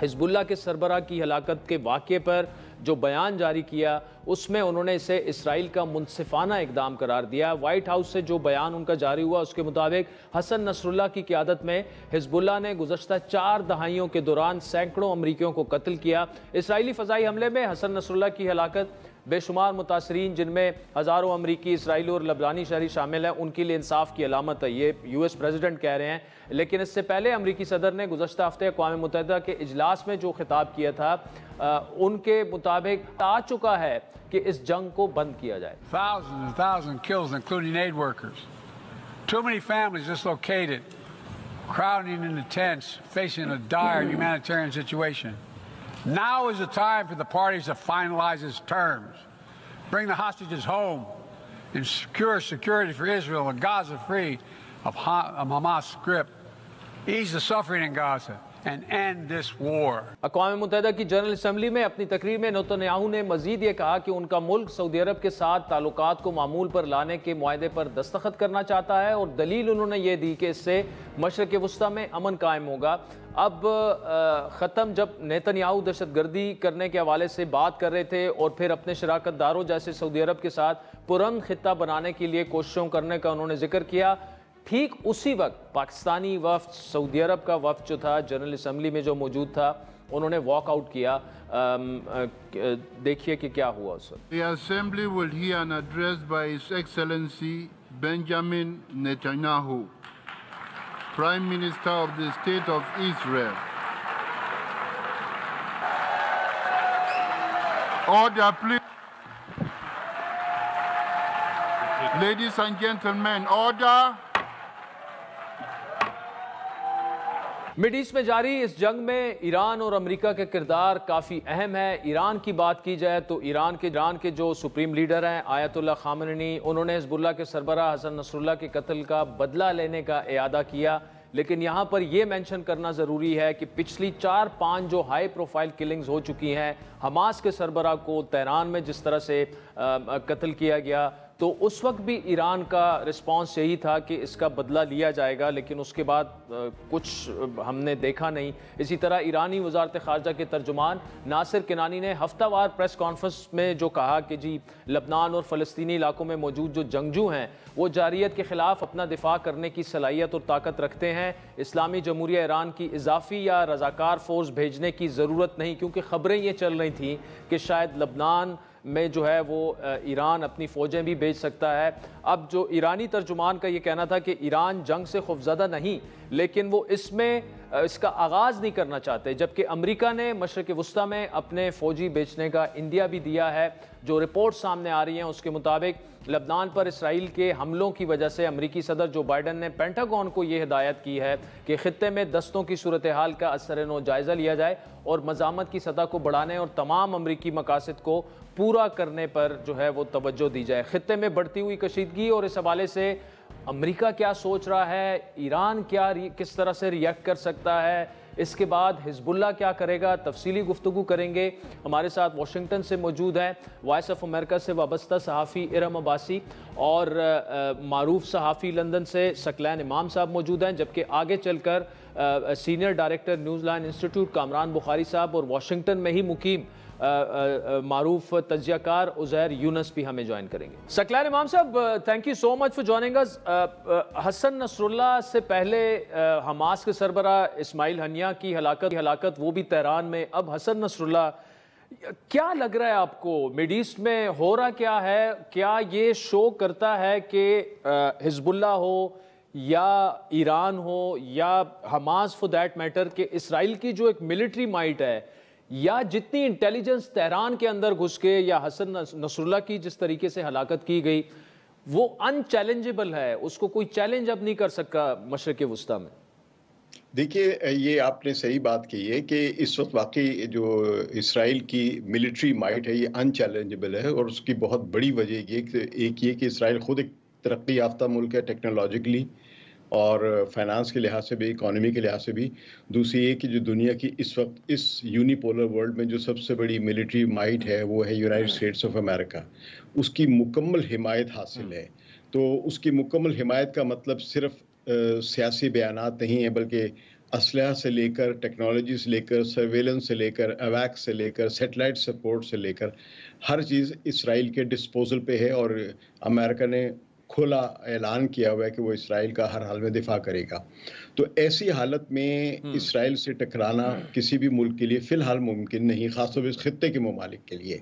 हिज़्बुल्लाह के सरबराह की हलाकत के वाक़े पर जो बयान जारी किया उसमें उन्होंने इसे इसराइल का मुनसिफाना इकदाम करार दिया। वाइट हाउस से जो बयान उनका जारी हुआ उसके मुताबिक हसन नसरुल्लाह की क़यादत में हिज़्बुल्लाह ने गुज़श्ता 4 दहाइयों के दौरान सैकड़ों अमरीकियों को कत्ल किया। इसराइली फ़ज़ाई हमले में हसन नसरुल्लाह की हलाकत बेशुमार मुतासरीन जिनमें हज़ारों अमरीकी, इसराइली और लबनानी शहरी शामिल हैं, उनके लिए इंसाफ की अलामत है, ये US प्रेसिडेंट कह रहे हैं। लेकिन इससे पहले अमरीकी सदर ने गुज़श्ता हफ्ते अक़वाम मुत्तहिदा के इजलास में जो खिताब किया था उनके मुताबिक आ चुका है कि इस जंग को बंद किया जाए। Thousands and thousands killed, including aid workers. Too many families dislocated, crowding into tents, facing a dire humanitarian situation. Now is the time for the parties to finalize its terms, bring the hostages home, and secure security for Israel and Gaza free of Hamas grip, ease the suffering in Gaza, and end this war. अक़वाम मुत्तहिदा की जनरल असम्बली में अपनी तकरीर में नेतन्याहू ने मजीद ये कहा कि उनका मुल्क सऊदी अरब के साथ ताल्लुकात को मामूल पर लाने के मुआहदे पर दस्तखत करना चाहता है और दलील उन्होंने ये दी कि इससे मशरिक़ वुस्ता में अमन कायम होगा। अब ख़त्म जब नेतन्याहू दहशतगर्दी करने के हवाले से बात कर रहे थे और फिर अपने शराकतदारों जैसे सऊदी अरब के साथ पुरअमन खित्ता बनाने के लिए कोशिशों करने का उन्होंने जिक्र किया, ठीक उसी वक्त पाकिस्तानी वफ्द, सऊदी अरब का वफ्द जो था जनरल असम्बली में जो मौजूद था, उन्होंने वॉकआउट किया। देखिए कि क्या हुआ उस वक्त। The assembly will hear an address by His Excellency Benjamin Netanyahu, Prime Minister of the State of Israel. Order, please. Ladies and gentlemen, order. Mid east में जारी इस जंग में ईरान और अमेरिका के किरदार काफ़ी अहम है। ईरान की बात की जाए तो ईरान के जो सुप्रीम लीडर हैं आयतुल्लाह ख़ामेनी, उन्होंने हिज़्बुल्लाह के सरबराह हसन नसरुल्लाह के कत्ल का बदला लेने का इरादा किया। लेकिन यहाँ पर यह मेंशन करना ज़रूरी है कि पिछली 4-5 जो हाई प्रोफाइल किलिंग्स हो चुकी हैं, हमास के सरबराह को तेहरान में जिस तरह से कत्ल किया गया, तो उस वक्त भी ईरान का रिस्पांस यही था कि इसका बदला लिया जाएगा, लेकिन उसके बाद कुछ हमने देखा नहीं। इसी तरह ईरानी वजारत ख़ारजा के तर्जुमान नासिर किनानी ने हफ्तावार प्रेस कॉन्फ्रेंस में जो कहा कि जी लबनान और फ़लस्तीनी इलाकों में मौजूद जो जंगजू हैं वो जारियत के ख़िलाफ़ अपना दिफा करने की सलाहियत और ताकत रखते हैं। इस्लामी जमहूरिया ईरान की इजाफ़ी या रज़ाकार फ़ोर्स भेजने की ज़रूरत नहीं, क्योंकि ख़बरें ये चल रही थी कि शायद लबनान में जो है वो ईरान अपनी फ़ौजें भी भेज सकता है। अब जो ईरानी तर्जुमान का ये कहना था कि ईरान जंग से खौफज़दा नहीं, लेकिन वो इसका आगाज़ नहीं करना चाहते, जबकि अमेरिका ने मशरक़ वस्ता में अपने फ़ौजी बेचने का इंदिया भी दिया है। जो रिपोर्ट सामने आ रही हैं उसके मुताबिक लबनान पर इसराइल के हमलों की वजह से अमरीकी सदर जो बाइडन ने पेंटागन को ये हिदायत की है कि ख़ित्ते में दस्तों की सूरत हाल का असर-ए-नौ जायज़ा लिया जाए और मज़ामत की सतह को बढ़ाने और तमाम अमरीकी मकासद को पूरा करने पर जो है वो तवज्जो दी जाए। ख़ित्ते में बढ़ती हुई कशीदगी और इस हवाले से अमरीका क्या सोच रहा है, ईरान किस तरह से रिएक्ट कर सकता है, इसके बाद हिजबुल्लाह क्या करेगा, तफसीली गुफ्तगू करेंगे। हमारे साथ वाशिंगटन से मौजूद हैं वॉइस ऑफ अमेरिका से वाबस्ता सहाफ़ी इरम अब्बासी और मारूफ सहाफ़ी लंदन से सकलैन इमाम साहब मौजूद हैं, जबकि आगे चलकर senior director Newlines institute Kamran Bukhari sahab और वाशिंगटन में ही मुकीम मारूफ तज्जियाकार उज़ैर यूनस भी हमें ज्वाइन करेंगे। सकलैन इमाम साहब, thank you so much for joining us. Hassan Nasrallah से पहले हमास के सरबरा इस्माइल हनिया की हलाकत वो भी तेहरान में, अब हसन नसरुल्लाह, क्या लग रहा है आपको मिड ईस्ट में हो रहा क्या है? क्या ये शो करता है कि हिजबुल्लाह हो या ईरान हो या हमास फॉर दैट मैटर कि इसराइल की जो एक मिलिट्री माइट है या जितनी इंटेलिजेंस तेहरान के अंदर घुस के या हसन नसरुल्लाह की जिस तरीके से हलाकत की गई वो अनचैलेंजेबल है, उसको कोई चैलेंज अब नहीं कर सका मशरक़ वस्ता में? देखिए, ये आपने सही बात की है कि इस वक्त वाकई जो इसराइल की मिलिट्री माइट है ये अनचैलेंजेबल है, और उसकी बहुत बड़ी वजह ये कि इसराइल खुद एक तरक्की याफ्ता मुल्क है टेक्नोलॉजिकली और फाइनेंस के लिहाज से भी, इकॉनमी के लिहाज से भी। दूसरी ये कि जो दुनिया की इस वक्त इस यूनिपोलर वर्ल्ड में जो सबसे बड़ी मिलिट्री माइट है वो है यूनाइटेड स्टेट्स ऑफ अमेरिका, उसकी मुकम्मल हिमायत हासिल है। तो उसकी मुकम्मल हिमायत का मतलब सिर्फ सियासी बयानात नहीं है, बल्कि असलहा से लेकर, टेक्नोलॉजी से लेकर, सर्वेलेंस से लेकर, अवैक्स से लेकर, सेटेलाइट सपोर्ट से लेकर हर चीज़ इसराइल के डिस्पोजल पे है। और अमेरिका ने खुला ऐलान किया हुआ है कि वो इसराइल का हर हाल में दिफा करेगा। तो ऐसी हालत में इसराइल से टकराना किसी भी मुल्क के लिए फ़िलहाल मुमकिन नहीं, ख़ासतौर पर इस खित्ते के ममालिक के लिए।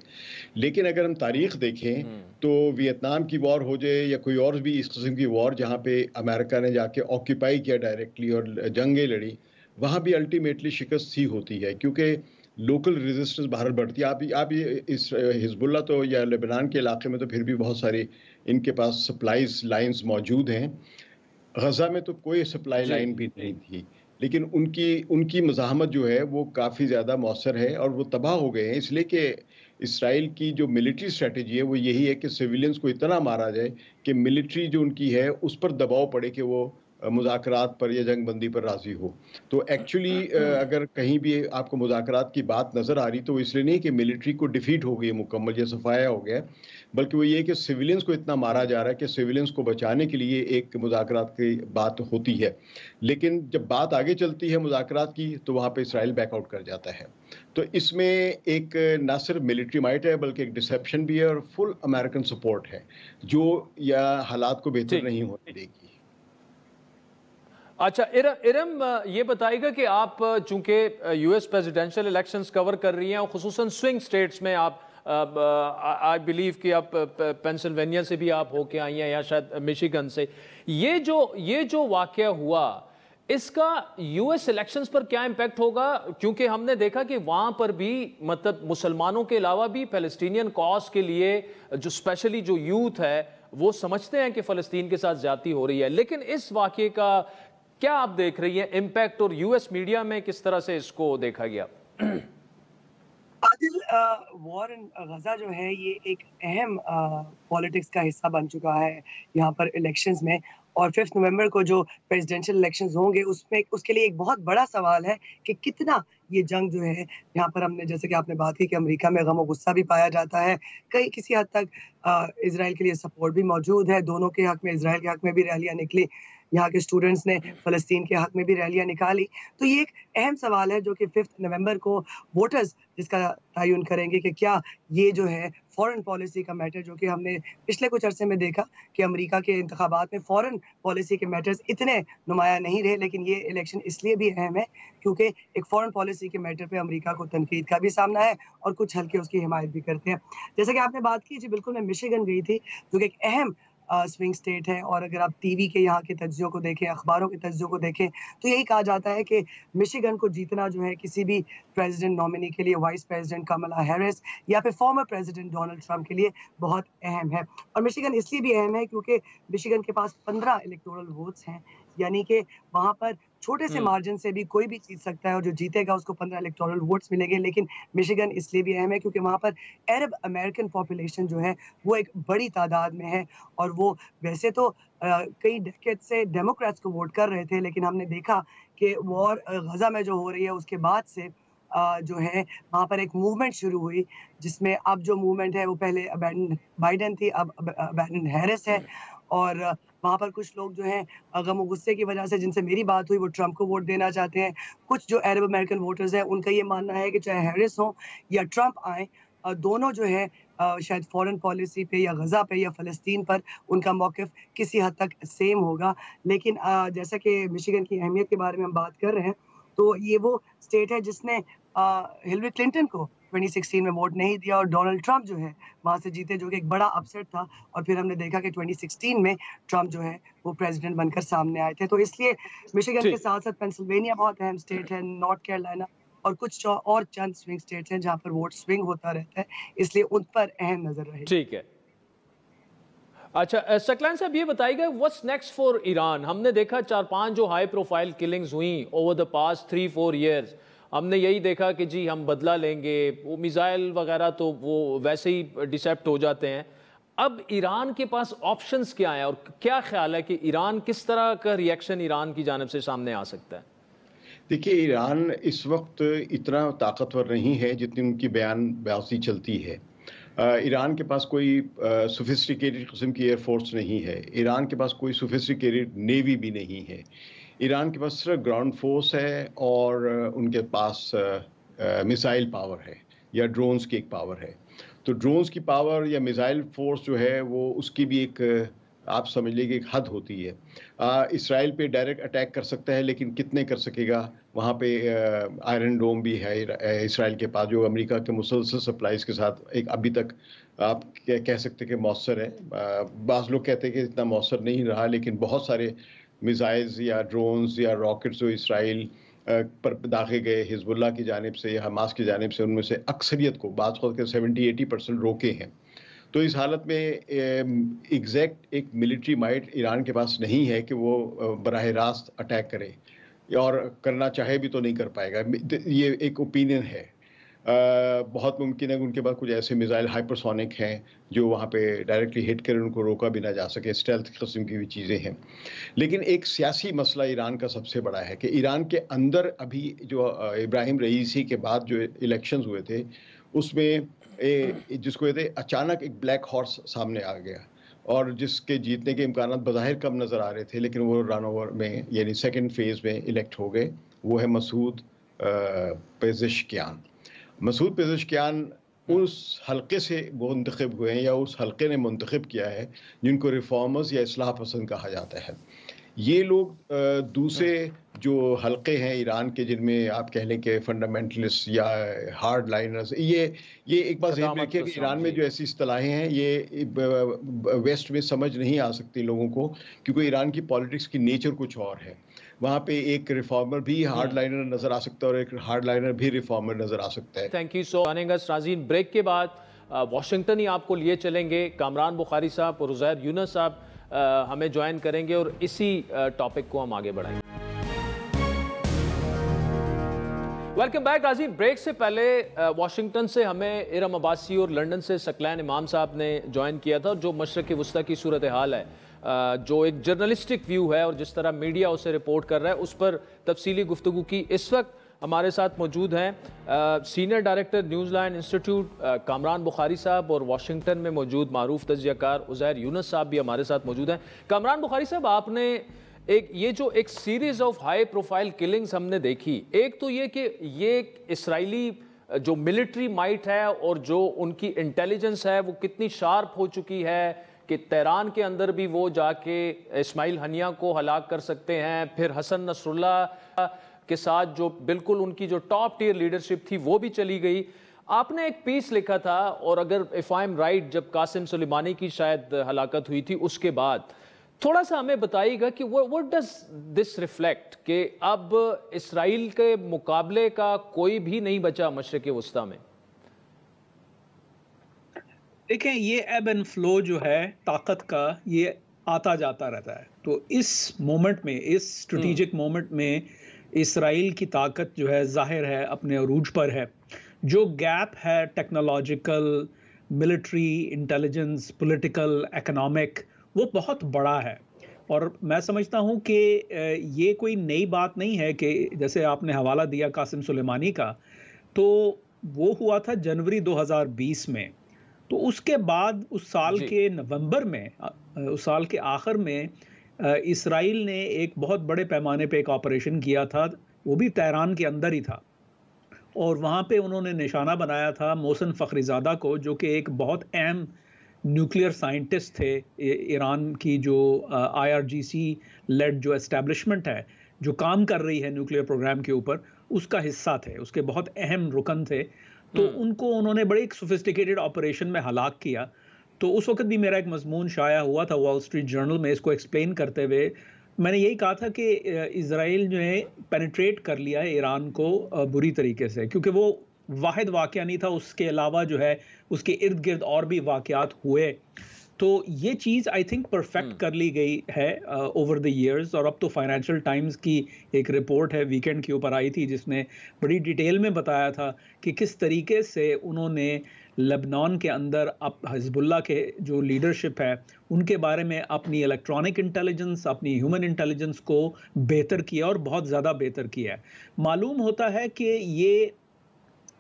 लेकिन अगर हम तारीख़ देखें तो वियतनाम की वॉर हो जाए या कोई और भी इस किस्म की वॉर जहाँ पे अमेरिका ने जाके ऑक्यूपाई किया डायरेक्टली और जंगें लड़ी, वहाँ भी अल्टीमेटली शिकस्त ही होती है, क्योंकि लोकल रेजिस्टेंस बाहर बढ़ती है। आप इस हिजबुल्लाह तो या लेबनान के इलाके में तो फिर भी बहुत सारी इनके पास सप्लाईज लाइंस मौजूद हैं। गज़ा में तो कोई सप्लाई लाइन भी नहीं थी, लेकिन उनकी मज़ाहमत जो है वो काफ़ी ज़्यादा मौसर है और वो तबाह हो गए हैं, इसलिए कि इसराइल की जो मिलिट्री स्ट्रेटजी है वो यही है कि सिविलियंस को इतना मारा जाए कि मिलिट्री जो उनकी है उस पर दबाव पड़े कि वो मुज़ाकरात पर या जंगबंदी पर राज़ी हो। तो एक्चुअली अगर कहीं भी आपको मुज़ाकरात की बात नज़र आ रही तो इसलिए नहीं कि मिलिट्री को डिफीट हो गई मुकम्मल या सफाया हो गया, बल्कि वो ये कि सिविलियंस को इतना मारा जा रहा है कि सिविलियंस को बचाने के लिए एक मुज़ाकरात की बात होती है। लेकिन जब बात आगे चलती है मुज़ाकरात की तो वहाँ पे इसराइल बैकआउट कर जाता है। तो इसमें एक ना सिर्फ मिलिट्री माइट है बल्कि एक डिसेप्शन भी है और फुल अमेरिकन सपोर्ट है जो या हालात को बेहतर नहीं होने देगी। अच्छा इरम, ये बताइएगा कि आप चूंकि यूएस प्रेसिडेंशियल इलेक्शंस कवर कर रही हैं और खुसूसन स्विंग स्टेट्स में आप आई बिलीव कि आप पेंसिल्वेनिया से भी आप होके आई हैं या शायद मिशिगन से, ये जो वाकया हुआ इसका यूएस इलेक्शंस पर क्या इम्पैक्ट होगा? क्योंकि हमने देखा कि वहाँ पर भी मतलब मुसलमानों के अलावा भी फ़लस्तीनियन कॉज के लिए जो स्पेशली जो यूथ है वो समझते हैं कि फ़लस्तीन के साथ ज़्यादती हो रही है, लेकिन इस वाकये का क्या आप देख रही हैं इम्पैक्ट और यूएस मीडिया में किस तरह से इसको देखा गया? आदिल, वॉर इन गजा जो है ये एक अहम पॉलिटिक्स का हिस्सा बन चुका है यहाँ पर इलेक्शंस में, और 5 नवंबर को जो प्रेसिडेंशियल इलेक्शंस होंगे उसमें उसके लिए एक बहुत बड़ा सवाल है कि कितना ये जंग जो है, यहाँ पर हमने जैसे कि आपने बात की कि अमेरिका में गम और गुस्सा भी पाया जाता है, कई किसी हद तक इजराइल के लिए सपोर्ट भी मौजूद है, दोनों के हक में, इजराइल के हक में भी रैलियां निकली, यहाँ के स्टूडेंट्स ने फ़लस्तीन के हक में भी रैलियां निकाली। तो ये एक अहम सवाल है जो कि 5 नवंबर को वोटर्स जिसका तयन करेंगे कि क्या ये जो है फॉरेन पॉलिसी का मैटर, जो कि हमने पिछले कुछ अरसे में देखा कि अमेरिका के इंतखाबात में फॉरेन पॉलिसी के मैटर्स इतने नुमाया नहीं रहे, लेकिन ये इलेक्शन इसलिए भी अहम है क्योंकि एक फॉरेन पॉलिसी के मैटर पे अमेरिका को तनकीद का भी सामना है और कुछ हल्के उसकी हिमायत भी करते हैं। जैसे कि आपने बात की, जी बिल्कुल, मैं मिशिगन गई थी जो कि एक अहम स्विंग स्टेट है, और अगर आप टीवी के यहाँ के तज्जियों को देखें, अखबारों के तज्जियों को देखें, तो यही कहा जाता है कि मिशिगन को जीतना जो है किसी भी प्रेसिडेंट नॉमिनी के लिए, वाइस प्रेसिडेंट कमला हैरिस या फिर फॉर्मर प्रेसिडेंट डोनाल्ड ट्रंप के लिए बहुत अहम है। और मिशिगन इसलिए भी अहम है क्योंकि मिशिगन के पास 15 इलेक्टोरल वोट्स हैं, यानी कि वहाँ पर छोटे से मार्जिन से भी कोई भी जीत सकता है और जो जीतेगा उसको 15 इलेक्टोरल वोट्स मिलेंगे। लेकिन मिशिगन इसलिए भी अहम है क्योंकि वहाँ पर अरब अमेरिकन पॉपुलेशन जो है वो एक बड़ी तादाद में है, और वो वैसे तो कई डेकेड से डेमोक्रेट्स को वोट कर रहे थे, लेकिन हमने देखा कि वॉर गजा में जो हो रही है उसके बाद से जो है वहाँ पर एक मूवमेंट शुरू हुई, जिसमें अब जो मूवमेंट है वो पहले बाइडेन थी, अब बाइडेन हैरिस है, और वहाँ पर कुछ लोग जो हैं गम और गुस्से की वजह से, जिनसे मेरी बात हुई, वो ट्रंप को वोट देना चाहते हैं। कुछ जो अरब अमेरिकन वोटर्स हैं उनका ये मानना है कि चाहे हैरिस हो या ट्रंप आए, दोनों जो है शायद फॉरेन पॉलिसी पे या गजा पे या फ़लस्तीन पर उनका मौक़िफ़ किसी हद तक सेम होगा। लेकिन जैसा कि मिशिगन की अहमियत के बारे में हम बात कर रहे हैं, तो ये वो स्टेट है जिसने हिलरी क्लिंटन को 2016 में वोट नहीं दिया और डोनाल्ड ट्रंप जो है वहाँ से जीते, जो कि एक बड़ा अपसेट था। और फिर हमने देखा कि 2016 में ट्रंप जो है वो प्रेसिडेंट बनकर सामने आए थे। तो इसलिए मिशिगन के साथ साथ पेंसिल्वेनिया बहुत अहम स्टेट है, नॉर्थ कैरोलिना और कुछ और चंद स्विंग स्टेट्स हैं जहाँ पर वोट स्विंग होता रहता है, इसलिए उन पर अहम नजर रहे। ठीक है। अच्छा सकलान साहब, ये बताइएगा व्हाट्स नेक्स्ट फॉर ईरान? हमने देखा 4-5 जो हाई प्रोफाइल किलिंग्स हुई ओवर द पास्ट 3-4 ईयर्स, हमने यही देखा कि जी हम बदला लेंगे, वो मिसाइल वगैरह तो वो वैसे ही डिसेप्ट हो जाते हैं। अब ईरान के पास ऑप्शंस क्या हैं और क्या ख्याल है कि ईरान किस तरह का रिएक्शन ईरान की जानिब से सामने आ सकता है? देखिए, ईरान इस वक्त इतना ताकतवर नहीं है जितनी उनकी बयानबाजी चलती है। ईरान के पास कोई सोफिस्टिकेटेड किस्म की एयरफोर्स नहीं है, ईरान के पास कोई सोफिस्टिकेटेड नेवी भी नहीं है, ईरान के पास सिर्फ ग्राउंड फोर्स है और उनके पास मिसाइल पावर है या ड्रोन्स की एक पावर है। तो ड्रोन्स की पावर या मिसाइल फोर्स जो है वो उसकी भी एक आप समझ लीजिए एक हद होती है। इसराइल पे डायरेक्ट अटैक कर सकता है, लेकिन कितने कर सकेगा? वहाँ पे आयरन डोम भी है इसराइल के पास, जो अमेरिका के मुसलसल सप्लाईज के साथ एक अभी तक आप कह सकते हैं कि मौसर है। बाज़ लोग कहते हैं कि इतना मौसर नहीं रहा, लेकिन बहुत सारे मिसाइल्स या ड्रोन्स या रॉकेट्स जो इसराइल पर दागे गए हिजबुल्लाह की जानिब से या हमास की जानिब से, उनमें से अक्सरियत को बात के 70-80% रोके हैं। तो इस हालत में एग्जैक्ट एक मिलिट्री माइट ईरान के पास नहीं है कि वो बराह रास्त अटैक करे, और करना चाहे भी तो नहीं कर पाएगा। ये एक ओपिनियन है। बहुत मुमकिन है कि उनके पास कुछ ऐसे मिसाइल हाइपरसोनिक हैं जो वहाँ पे डायरेक्टली हिट कर उनको रोका भी ना जा सके, स्टेल्थ किस्म की भी चीज़ें हैं। लेकिन एक सियासी मसला ईरान का सबसे बड़ा है कि ईरान के अंदर अभी जो इब्राहिम रईसी के बाद जो इलेक्शंस हुए थे उसमें जिसको कहते अचानक एक ब्लैक हॉर्स सामने आ गया, और जिसके जीतने के इम्कान बज़ाहिर कम नज़र आ रहे थे, लेकिन वो रन ओवर में यानी सेकेंड फेज़ में इलेक्ट हो गए। वो है मसूद पेज़ेश्कियान। मसूद पेज़ेश्कियान उस हल्के से मुंतखब हुए हैं या उस हल्के ने मुंतखब किया है जिनको रिफॉर्मर्स या इस्लाह पसंद कहा जाता है। ये लोग दूसरे जो हल्के हैं ईरान के, जिनमें आप कह लें कि फंडामेंटलिस्ट या हार्ड लाइनर्स, ये एक बात ज़हन में रखिए कि ईरान में जो ऐसी इस्तिलाहें हैं ये वेस्ट में समझ नहीं आ सकती लोगों को, क्योंकि ईरान की पॉलिटिक्स की नेचर कुछ और है। वहाँ पे एक रिफॉर्मर भी हार्ड लाइनर नज़र आ सकता है और एक हार्ड लाइनर भी रिफॉर्मर नज़र आ सकता है। थैंक यू सो मच नाज़रीन। ब्रेक के बाद वाशिंगटन ही आपको लिए चलेंगे। कामरान बुखारी साहब और उज़ैर यूनुस साहब हमें ज्वाइन करेंगे और इसी टॉपिक को हम आगे बढ़ाएंगे। वेलकम बैक नाज़रीन। ब्रेक से पहले वाशिंगटन से हमें इरम अब्बासी और लंदन से सकलैन इमाम साहब ने ज्वाइन किया था। जो मशरक़ वस्ता की सूरत हाल है जो एक जर्नलिस्टिक व्यू है और जिस तरह मीडिया उसे रिपोर्ट कर रहा है उस पर तफसीली गुफ्तगू की। इस वक्त हमारे साथ मौजूद हैं senior director Newlines institute Kamran Bukhari sahab, और वाशिंगटन में मौजूद मारूफ तज्जियाकार उज़ैर यूनुस साहब भी हमारे साथ मौजूद हैं। कामरान बुखारी साहब, आपने एक series of high profile killings हमने देखी, एक तो ये कि ये इसराइली जो मिलिट्री माइट है और जो उनकी इंटेलिजेंस है वो कितनी शार्प हो चुकी है कि तेहरान के अंदर भी वो जाके इस्माइल हनिया को हलाक कर सकते हैं। फिर हसन नसरुल्लाह के साथ जो बिल्कुल उनकी जो टॉप टियर लीडरशिप थी वो भी चली गई। आपने एक पीस लिखा था, और अगर इफ आई एम राइट जब कासिम सुलेमानी की शायद हलाकत हुई थी उसके बाद, थोड़ा सा हमें बताइएगा कि व्हाट डज दिस रिफ्लेक्ट कि अब इसराइल के मुकाबले का कोई भी नहीं बचा मशरिक़ वस्ता में। देखें, ये एब एंड फ्लो जो है ताकत का, ये आता जाता रहता है। तो इस मोमेंट में, इस स्ट्रेटेजिक मोमेंट में इसराइल की ताकत जो है ज़ाहिर है अपने अरूज पर है। जो गैप है technological, military, intelligence, political, economic, वो बहुत बड़ा है। और मैं समझता हूँ कि ये कोई नई बात नहीं है कि जैसे आपने हवाला दिया कासिम सुलेमानी का, तो वो हुआ था जनवरी 2020 में। तो उसके बाद उस साल के नवंबर में, उस साल के आखिर में इसराइल ने एक बहुत बड़े पैमाने पे एक ऑपरेशन किया था, वो भी तेहरान के अंदर ही था, और वहाँ पे उन्होंने निशाना बनाया था मोहसिन फ़खरीज़ादा को, जो कि एक बहुत अहम न्यूक्लियर साइंटिस्ट थे। ईरान की जो IRGC लेड जो एस्टेब्लिशमेंट है जो काम कर रही है न्यूक्लियर प्रोग्राम के ऊपर, उसका हिस्सा थे, उसके बहुत अहम रुकन थे। तो उनको उन्होंने बड़े एक सोफिस्टिकेटेड ऑपरेशन में हलाक किया। तो उस वक्त भी मेरा एक मजमून शाया हुआ था वॉल स्ट्रीट जर्नल में, इसको एक्सप्लेन करते हुए मैंने यही कहा था कि इजराइल जो है पेनिट्रेट कर लिया है ईरान को बुरी तरीके से, क्योंकि वो वाहिद वाक़या नहीं था, उसके अलावा जो है उसके इर्द गिर्द और भी वाक़यात हुए। तो ये चीज़ आई थिंक परफेक्ट कर ली गई है ओवर द इयर्स। और अब तो फाइनेंशियल टाइम्स की एक रिपोर्ट है, वीकेंड के ऊपर आई थी, जिसने बड़ी डिटेल में बताया था कि किस तरीके से उन्होंने लेबनान के अंदर अब हिजबुल्लाह के जो लीडरशिप है उनके बारे में अपनी इलेक्ट्रॉनिक इंटेलिजेंस, अपनी ह्यूमन इंटेलिजेंस को बेहतर किया, और बहुत ज़्यादा बेहतर किया है। मालूम होता है कि ये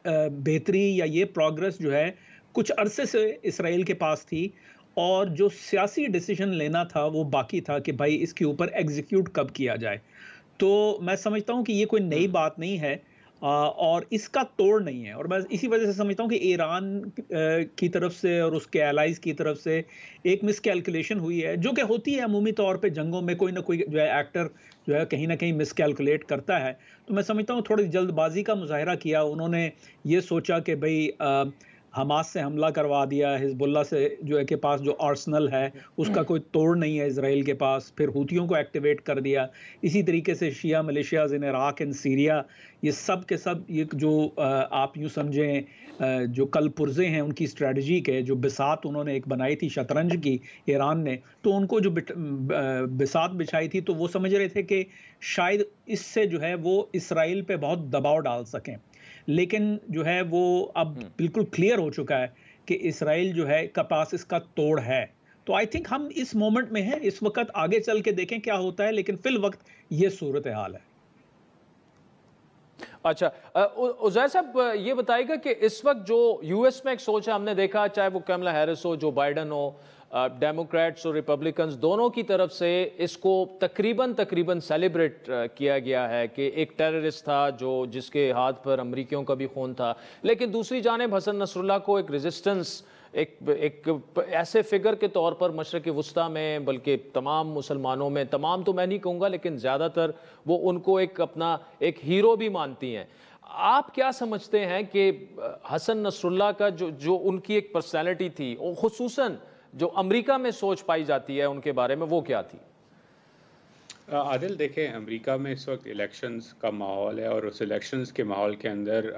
बेहतरी या ये प्रोग्रेस जो है कुछ अरसे से इसराइल के पास थी, और जो सियासी डिसीजन लेना था वो बाकी था कि भाई इसके ऊपर एग्जीक्यूट कब किया जाए। तो मैं समझता हूँ कि ये कोई नई बात नहीं है और इसका तोड़ नहीं है। और मैं इसी वजह से समझता हूँ कि ईरान की तरफ से और उसके एलाइज की तरफ से एक मिसकैलकुलेशन हुई है, जो कि होती है अमूमी तौर पे जंगों में, कोई ना कोई जो है एक्टर जो है कहीं ना कहीं मिसकैलकुलेट करता है। तो मैं समझता हूँ थोड़ी जल्दबाजी का मुजाहरा किया उन्होंने, ये सोचा कि भाई हमास से हमला करवा दिया, हिजबुल्लाह से जो है के पास जो आर्सनल है उसका कोई तोड़ नहीं है इसराइल के पास, फिर हूतियों को एक्टिवेट कर दिया। इसी तरीके से Shia militias in Iraq and Syria, ये सब के सब ये जो आप यूँ समझें जो कल पुर्जे हैं उनकी स्ट्रेटजी के, जो बिसात उन्होंने एक बनाई थी शतरंज की ईरान ने, तो उनको जो बिसात बिछाई थी तो वो समझ रहे थे कि शायद इससे जो है वो इसराइल पे बहुत दबाव डाल सकें। लेकिन जो है वो अब बिल्कुल क्लियर हो चुका है कि इसराइल जो है का पास इसका तोड़ है। तो आई थिंक हम इस मोमेंट में हैं इस वक्त, आगे चल के देखें क्या होता है, लेकिन फिल वक्त ये सूरत हाल है। अच्छा, उज़ैर साहब ये बताइएगा कि इस वक्त जो यूएस में एक सोच है, हमने देखा चाहे वो कमला हैरिस हो, जो बाइडन हो, डेमोक्रेट्स और रिपब्लिकन्स दोनों की तरफ से इसको तकरीबन सेलिब्रेट किया गया है कि एक टेररिस्ट था जो जिसके हाथ पर अमरीकियों का भी खून था। लेकिन दूसरी जानिब हसन नसरुल्लाह को एक रेजिस्टेंस, एक ऐसे फिगर के तौर पर मशरक़ वस्ता में, बल्कि तमाम मुसलमानों में, तमाम तो मैं नहीं कहूँगा लेकिन ज़्यादातर वो उनको एक अपना एक हीरो भी मानती हैं। आप क्या समझते हैं कि हसन नसरुल्लाह का जो उनकी एक पर्सनैलिटी थी, और ख़ुसूसन जो अमेरिका में सोच पाई जाती है उनके बारे में, वो क्या थी? आदिल, देखें, अमेरिका में इस वक्त इलेक्शंस का माहौल है, और उस इलेक्शंस के माहौल के अंदर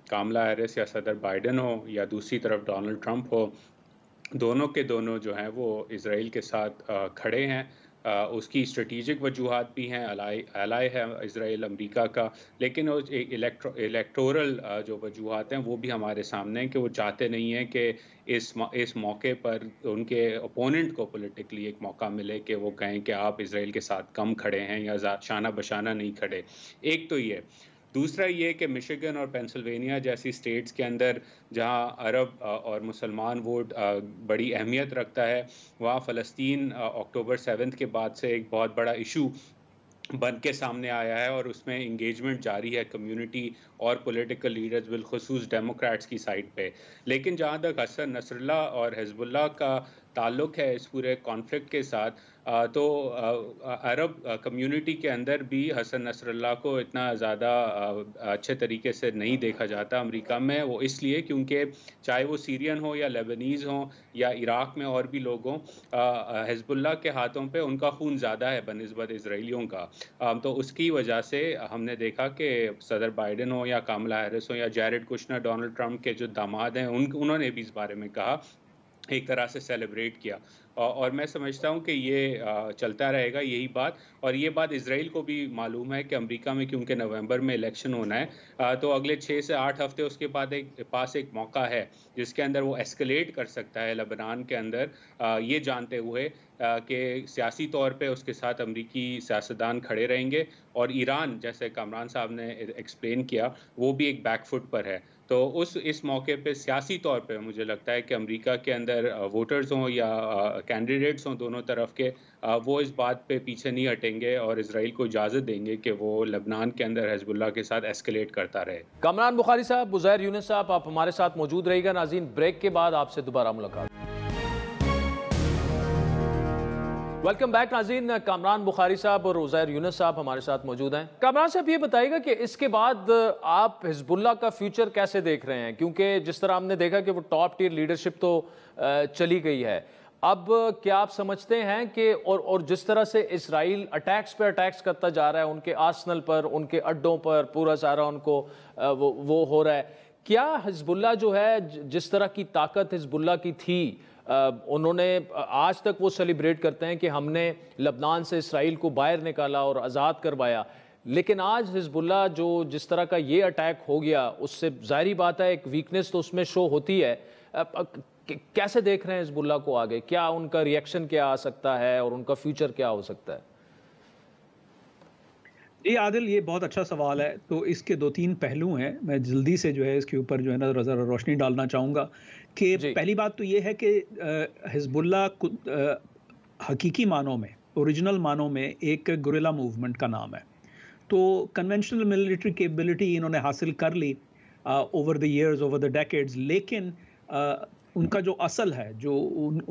कामला हैरिस या सदर बाइडन हो या दूसरी तरफ डोनाल्ड ट्रंप हो, दोनों के दोनों जो हैं वो इजराइल के साथ खड़े हैं। उसकी स्ट्रेटिजिक वजूहात भी हैं, अलाई है इजराइल अमेरिका का, लेकिन इलेक्टोरल जो वजूहात हैं वो भी हमारे सामने हैं कि वो चाहते नहीं हैं कि इस मौके पर उनके ओपोनेंट को पॉलिटिकली एक मौका मिले कि वो कहें कि आप इजराइल के साथ कम खड़े हैं या शाना बशाना नहीं खड़े। एक तो ये, दूसरा ये कि मिशिगन और पेंसिल्वेनिया जैसी स्टेट्स के अंदर जहां अरब और मुसलमान वोट बड़ी अहमियत रखता है, वहाँ फ़लस्तीन अक्टूबर 7 के बाद से एक बहुत बड़ा इशू बन के सामने आया है और उसमें इंगेजमेंट जारी है कम्युनिटी और पॉलिटिकल लीडर्स बिलखुसूस डेमोक्रेट्स की साइड पे। लेकिन जहाँ तक हसन नसरुल्लाह और हिजबुल्लाह का ताल्लुक़ है इस पूरे कॉन्फ्लिक्ट के साथ, तो अरब कम्युनिटी के अंदर भी हसन नसरुल्लाह को इतना ज़्यादा अच्छे तरीके से नहीं देखा जाता अमेरिका में। वो इसलिए क्योंकि चाहे वो सीरियन हो या लेबनीज़ हो या इराक़ में और भी लोग हों, हिजबुल्लाह के हाथों पे उनका खून ज़्यादा है बनिस्बत इजराइलियों का। तो उसकी वजह से हमने देखा कि सदर बाइडन हो या कामला हैरिस हो या जैरेड कुशनर, डोनाल्ड ट्रंप के जो दामाद हैं, उन्होंने भी इस बारे में कहा, एक तरह से सेलिब्रेट किया। और मैं समझता हूँ कि ये चलता रहेगा यही बात, और ये बात इजराइल को भी मालूम है कि अमेरिका में क्योंकि नवंबर में इलेक्शन होना है, तो अगले 6 से 8 हफ्ते उसके बाद पास एक मौका है जिसके अंदर वो एस्केलेट कर सकता है लेबनान के अंदर, ये जानते हुए कि सियासी तौर पे उसके साथ अमेरिकी सियासतदान खड़े रहेंगे, और ईरान, जैसे कामरान साहब ने एक्सप्लेन किया, वो भी एक बैकफुट पर है। तो इस मौके पे सियासी तौर पे मुझे लगता है कि अमेरिका के अंदर वोटर्स हों या कैंडिडेट्स हों दोनों तरफ के, वो इस बात पे पीछे नहीं हटेंगे और इजराइल को इजाज़त देंगे कि वो लेबनान के अंदर हिजबुल्लाह के साथ एस्केलेट करता रहे। कामरान बुखारी साहब, उज़ैर यूनुस साहब, आप हमारे साथ मौजूद रहिएगा। नाज़रीन, ब्रेक के बाद आपसे दोबारा मुलाकात। वेलकम बैक नाज़रीन, कामरान बुखारी साहब और उज़ैर यूनुस साहब हमारे साथ मौजूद हैं। कामरान साहब, ये बताइएगा कि इसके बाद आप हिजबुल्लाह का फ्यूचर कैसे देख रहे हैं, क्योंकि जिस तरह हमने देखा कि वो टॉप टियर लीडरशिप तो चली गई है, अब क्या आप समझते हैं कि और जिस तरह से इसराइल अटैक्स पे अटैक्स करता जा रहा है, उनके आर्सनल पर, उनके अड्डों पर पूरा सारा उनको वो हो रहा है, क्या हिजबुल्लाह जो है, जिस तरह की ताकत हिजबुल्लाह की थी, उन्होंने आज तक वो सेलिब्रेट करते हैं कि हमने लबनान से इसराइल को बाहर निकाला और आज़ाद करवाया, लेकिन आज हिजबुल्लाह जो जिस तरह का ये अटैक हो गया, उससे ज़ाहिरी बात है एक वीकनेस तो उसमें शो होती है। कैसे देख रहे हैं हिजबुल्लाह को आगे, क्या उनका रिएक्शन क्या आ सकता है और उनका फ्यूचर क्या हो सकता है? जी आदिल, ये बहुत अच्छा सवाल है। तो इसके 2-3 पहलू हैं, मैं जल्दी से जो है इसके ऊपर जो है ना ज़रा रोशनी डालना चाहूँगा। कि पहली बात तो ये है कि हिजबुल्लाह हकीकी मानों में, ओरिजिनल मानों में एक गुरिल्ला मूवमेंट का नाम है। तो कन्वेंशनल मिलिट्री कैपेबिलिटी इन्होंने हासिल कर ली over the years, over the decades, लेकिन उनका जो असल है, जो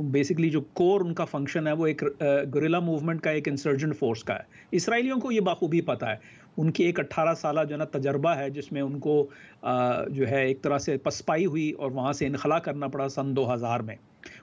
बेसिकली जो कोर उनका फंक्शन है, वो एक गुरिल्ला मूवमेंट का, एक इंसर्जेंट फोर्स का है। इसराइलियों को ये बाखूबी पता है, उनकी एक 18 साल जो है ना तजर्बा है, जिसमें उनको जो है एक तरह से पसपाई हुई और वहाँ से इनखला करना पड़ा सन 2000 में,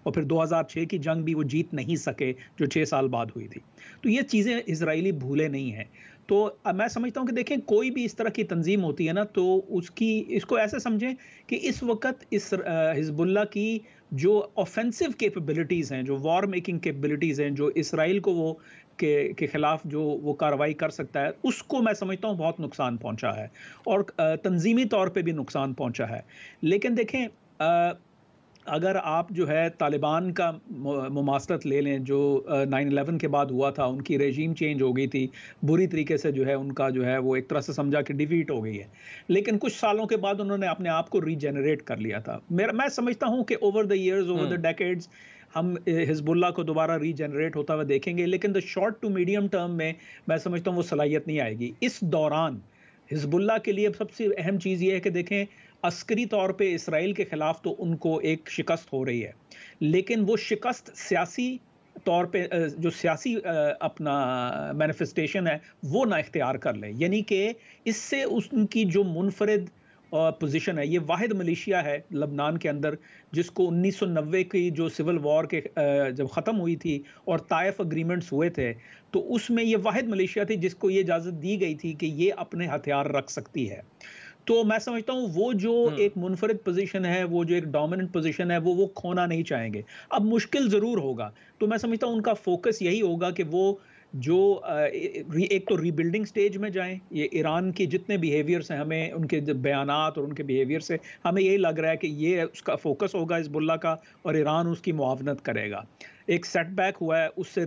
और फिर 2006 की जंग भी वो जीत नहीं सके जो 6 साल बाद हुई थी। तो ये चीज़ें इजरायली भूले नहीं हैं। तो मैं समझता हूँ कि देखें, कोई भी इस तरह की तंजीम होती है ना, तो इसको ऐसे समझें कि इस वक्त इस हिजबुल्लाह की जो ऑफेंसिव कैपेबिलिटीज़ हैं, जो वॉर मेकिंग कैपेबिलिटीज़ हैं, जो इसराइल को वो के खिलाफ जो वो कार्रवाई कर सकता है, उसको मैं समझता हूँ बहुत नुकसान पहुँचा है, और तंजीमी तौर पे भी नुकसान पहुँचा है। लेकिन देखें, अगर आप जो है तालिबान का मुमासलत ले लें, जो 9/11 के बाद हुआ था, उनकी रेजीम चेंज हो गई थी, बुरी तरीके से जो है उनका जो है वो एक तरह से समझा कि डिफीट हो गई है, लेकिन कुछ सालों के बाद उन्होंने अपने आप को रीजेनरेट कर लिया था। मैं समझता हूँ कि over the years, over the decades, हम हिजबुल्लाह को दोबारा रीजेनरेट होता हुआ देखेंगे, लेकिन the short to medium term में मैं समझता हूँ वो सलाहियत नहीं आएगी। इस दौरान हिजबुल्लाह के लिए सबसे अहम चीज़ ये है कि देखें, अस्करी तौर पे इसराइल के ख़िलाफ़ तो उनको एक शिकस्त हो रही है, लेकिन वो शिकस्त सियासी तौर पे जो सियासी अपना मैनिफेस्टेशन है वो ना इख्तियार कर लें, यानी कि इससे उनकी जो मुनफरिद पोजीशन है, ये वाहिद मलेशिया है लबनान के अंदर जिसको 1990 की जो सिविल वॉर के जब ख़त्म हुई थी और ताइफ अग्रीमेंट्स हुए थे, तो उसमें ये वाहिद मलेशिया थी जिसको ये इजाज़त दी गई थी कि ये अपने हथियार रख सकती है। तो मैं समझता हूँ वो जो एक मुनफरिद पोजीशन है, वो जो एक डोमिनेंट पोजीशन है, वो खोना नहीं चाहेंगे। अब मुश्किल ज़रूर होगा, तो मैं समझता हूँ उनका फोकस यही होगा कि वो जो एक तो रीबिल्डिंग स्टेज में जाएं। ये ईरान के जितने बिहेवियर्स हैं, हमें उनके बयानात और उनके बिहेवियर से हमें यही लग रहा है कि ये उसका फोकस होगा हिजबुल्लाह का, और ईरान उसकी मुआवनत करेगा। एक सेटबैक हुआ है, उससे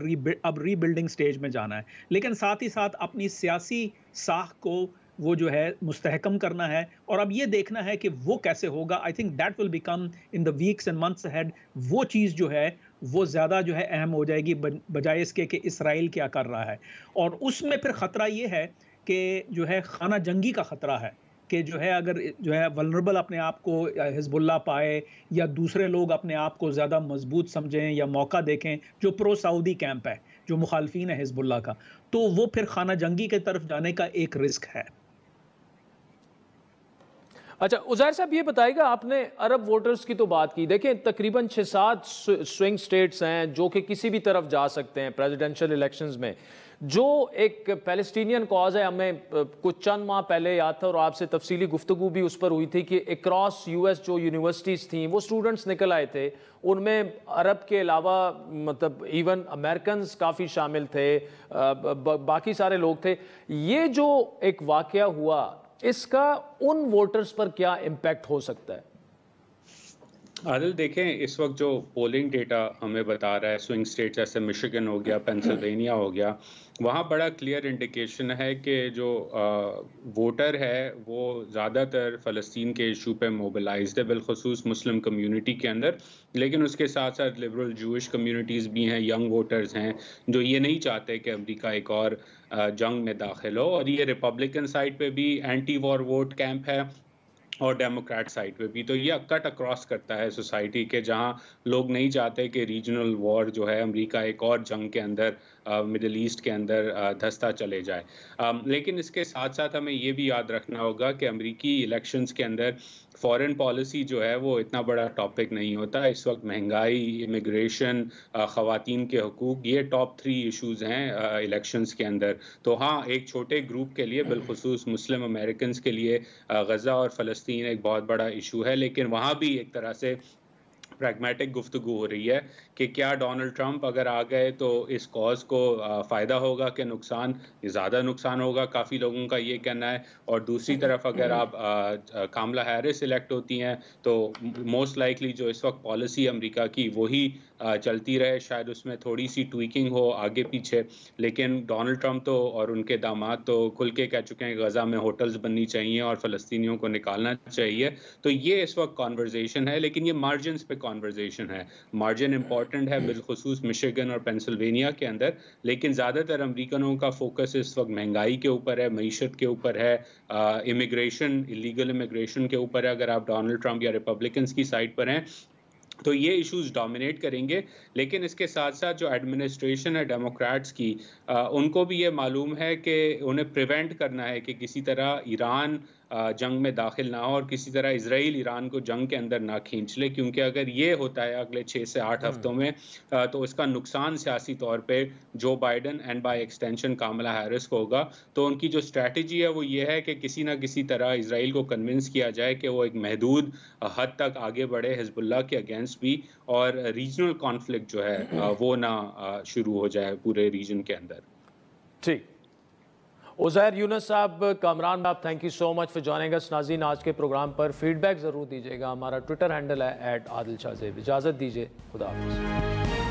अब रीबिल्डिंग स्टेज में जाना है, लेकिन साथ ही साथ अपनी सियासी साख को वो जो है मुस्तहकम करना है, और अब ये देखना है कि वो कैसे होगा। I think that will become in the weeks and months ahead, वो चीज़ जो है वो ज़्यादा जो है अहम हो जाएगी बजाय इसके कि इसराइल क्या कर रहा है। और उसमें फिर ख़तरा ये है कि जो है खाना जंगी का ख़तरा है कि जो है अगर जो है वल्नरेबल अपने आप को हिजबुल्लाह पाए या दूसरे लोग अपने आप को ज़्यादा मजबूत समझें या मौका देखें, जो प्रो सऊदी कैंप है, जो मुखालफीन है हिजबुल्लाह का, तो वो फिर खाना जंगी की तरफ जाने का एक रिस्क है। अच्छा उज़ैर साहब, ये बताइएगा, आपने अरब वोटर्स की तो बात की, देखें तकरीबन 6-7 स्विंग स्टेट्स हैं जो कि किसी भी तरफ जा सकते हैं प्रेसिडेंशियल इलेक्शंस में। जो एक पैलेस्टीनियन कॉज है, हमें कुछ चंद माह पहले याद था और आपसे तफसीली गुफ्तगू भी उस पर हुई थी कि अक्रॉस यूएस जो यूनिवर्सिटीज़ थी वो स्टूडेंट्स निकल आए थे, उनमें अरब के अलावा मतलब इवन अमेरिकन काफ़ी शामिल थे, बाकी सारे लोग थे। ये जो एक वाक़या हुआ, इसका उन वोटर्स पर क्या इम्पैक्ट हो सकता है? आदिल देखें, इस वक्त जो पोलिंग डेटा हमें बता रहा है, स्विंग स्टेट जैसे मिशिगन हो गया, पेंसिल्वेनिया हो गया, वहाँ बड़ा क्लियर इंडिकेशन है कि जो वोटर है वो ज़्यादातर फ़लस्तीन के इशू पे मोबिलाइज्ड है, बिलखुसूस मुस्लिम कम्युनिटी के अंदर, लेकिन उसके साथ साथ लिबरल जूइश कम्युनिटीज़ भी हैं, यंग वोटर्स हैं जो ये नहीं चाहते कि अमेरिका एक और जंग में दाखिल हो। और ये रिपब्लिकन साइड पे भी एंटी वॉर वोट कैंप है और डेमोक्रेट साइड पे भी, तो ये कट अक्रॉस करता है सोसाइटी के, जहां लोग नहीं चाहते कि रीजनल वॉर जो है अमेरिका एक और जंग के अंदर मिडिल ईस्ट के अंदर धंसता चले जाए। लेकिन इसके साथ साथ हमें ये भी याद रखना होगा कि अमेरिकी इलेक्शंस के अंदर फॉरेन पॉलिसी जो है वो इतना बड़ा टॉपिक नहीं होता। इस वक्त महंगाई, इमिग्रेशन, ख़वातीन के हकूक़, ये टॉप 3 इशूज़ हैं इलेक्शंस के अंदर। तो हाँ, एक छोटे ग्रुप के लिए, बिलखुसूस मुस्लिम अमेरिकन के लिए गज़ा और फ़लस्तीन एक बहुत बड़ा इशू है, लेकिन वहाँ भी एक तरह से प्रैग्मेटिक गुफ्तगू हो रही है कि क्या डोनाल्ड ट्रंप अगर आ गए तो इस कॉज को फ़ायदा होगा कि नुकसान, ज़्यादा नुकसान होगा, काफ़ी लोगों का ये कहना है। और दूसरी तरफ अगर आप कामला हैरिस इलेक्ट होती हैं तो मोस्ट लाइकली जो इस वक्त पॉलिसी अमेरिका की वही चलती रहे, शायद उसमें थोड़ी सी ट्वीकिंग हो आगे पीछे, लेकिन डोनाल्ड ट्रंप तो और उनके दामाद तो खुल के कह चुके हैं गज़ा में होटल्स बननी चाहिए और फ़लस्तीनियों को निकालना चाहिए। तो ये इस वक्त कॉन्वर्जेशन है, लेकिन ये मार्जिनस पे कॉन्वर्जेशन है। मार्जिन इंपॉर्टेंट है बिलखुसूस मिशिगन और पेंसिल्वेनिया के अंदर, लेकिन ज़्यादातर अमेरिकनों का फोकस इस वक्त महंगाई के ऊपर है, मईशत के ऊपर है, इमिग्रेशन, इलीगल इमिग्रेशन के ऊपर है। अगर आप डोनाल्ड ट्रंप या रिपब्लिकन्स की साइड पर हैं तो ये इश्यूज डोमिनेट करेंगे। लेकिन इसके साथ साथ जो एडमिनिस्ट्रेशन है डेमोक्रेट्स की, उनको भी ये मालूम है कि उन्हें प्रिवेंट करना है कि किसी तरह ईरान जंग में दाखिल ना हो और किसी तरह इजराइल ईरान को जंग के अंदर ना खींच ले, क्योंकि अगर ये होता है अगले 6 से 8 हफ्तों में तो इसका नुकसान सियासी तौर पे जो Biden and by extension Kamala Harris को होगा। तो उनकी जो स्ट्रैटेजी है वो ये है कि किसी ना किसी तरह इजराइल को कन्विंस किया जाए कि वो एक महदूद हद तक आगे बढ़े हिजबुल्लाह के अगेंस्ट भी, और रीजनल कॉन्फ्लिक्ट जो है वो ना शुरू हो जाए पूरे रीजन के अंदर। ठीक, उज़ैर यूनुस साहब, कामरान साहब, thank you so much for joining अस। नाज़रीन, आज के प्रोग्राम पर फीडबैक ज़रूर दीजिएगा। हमारा ट्विटर हैंडल है @आदिल शाहज़ेब। इजाज़त दीजिए, खुदा हाफ़िज़।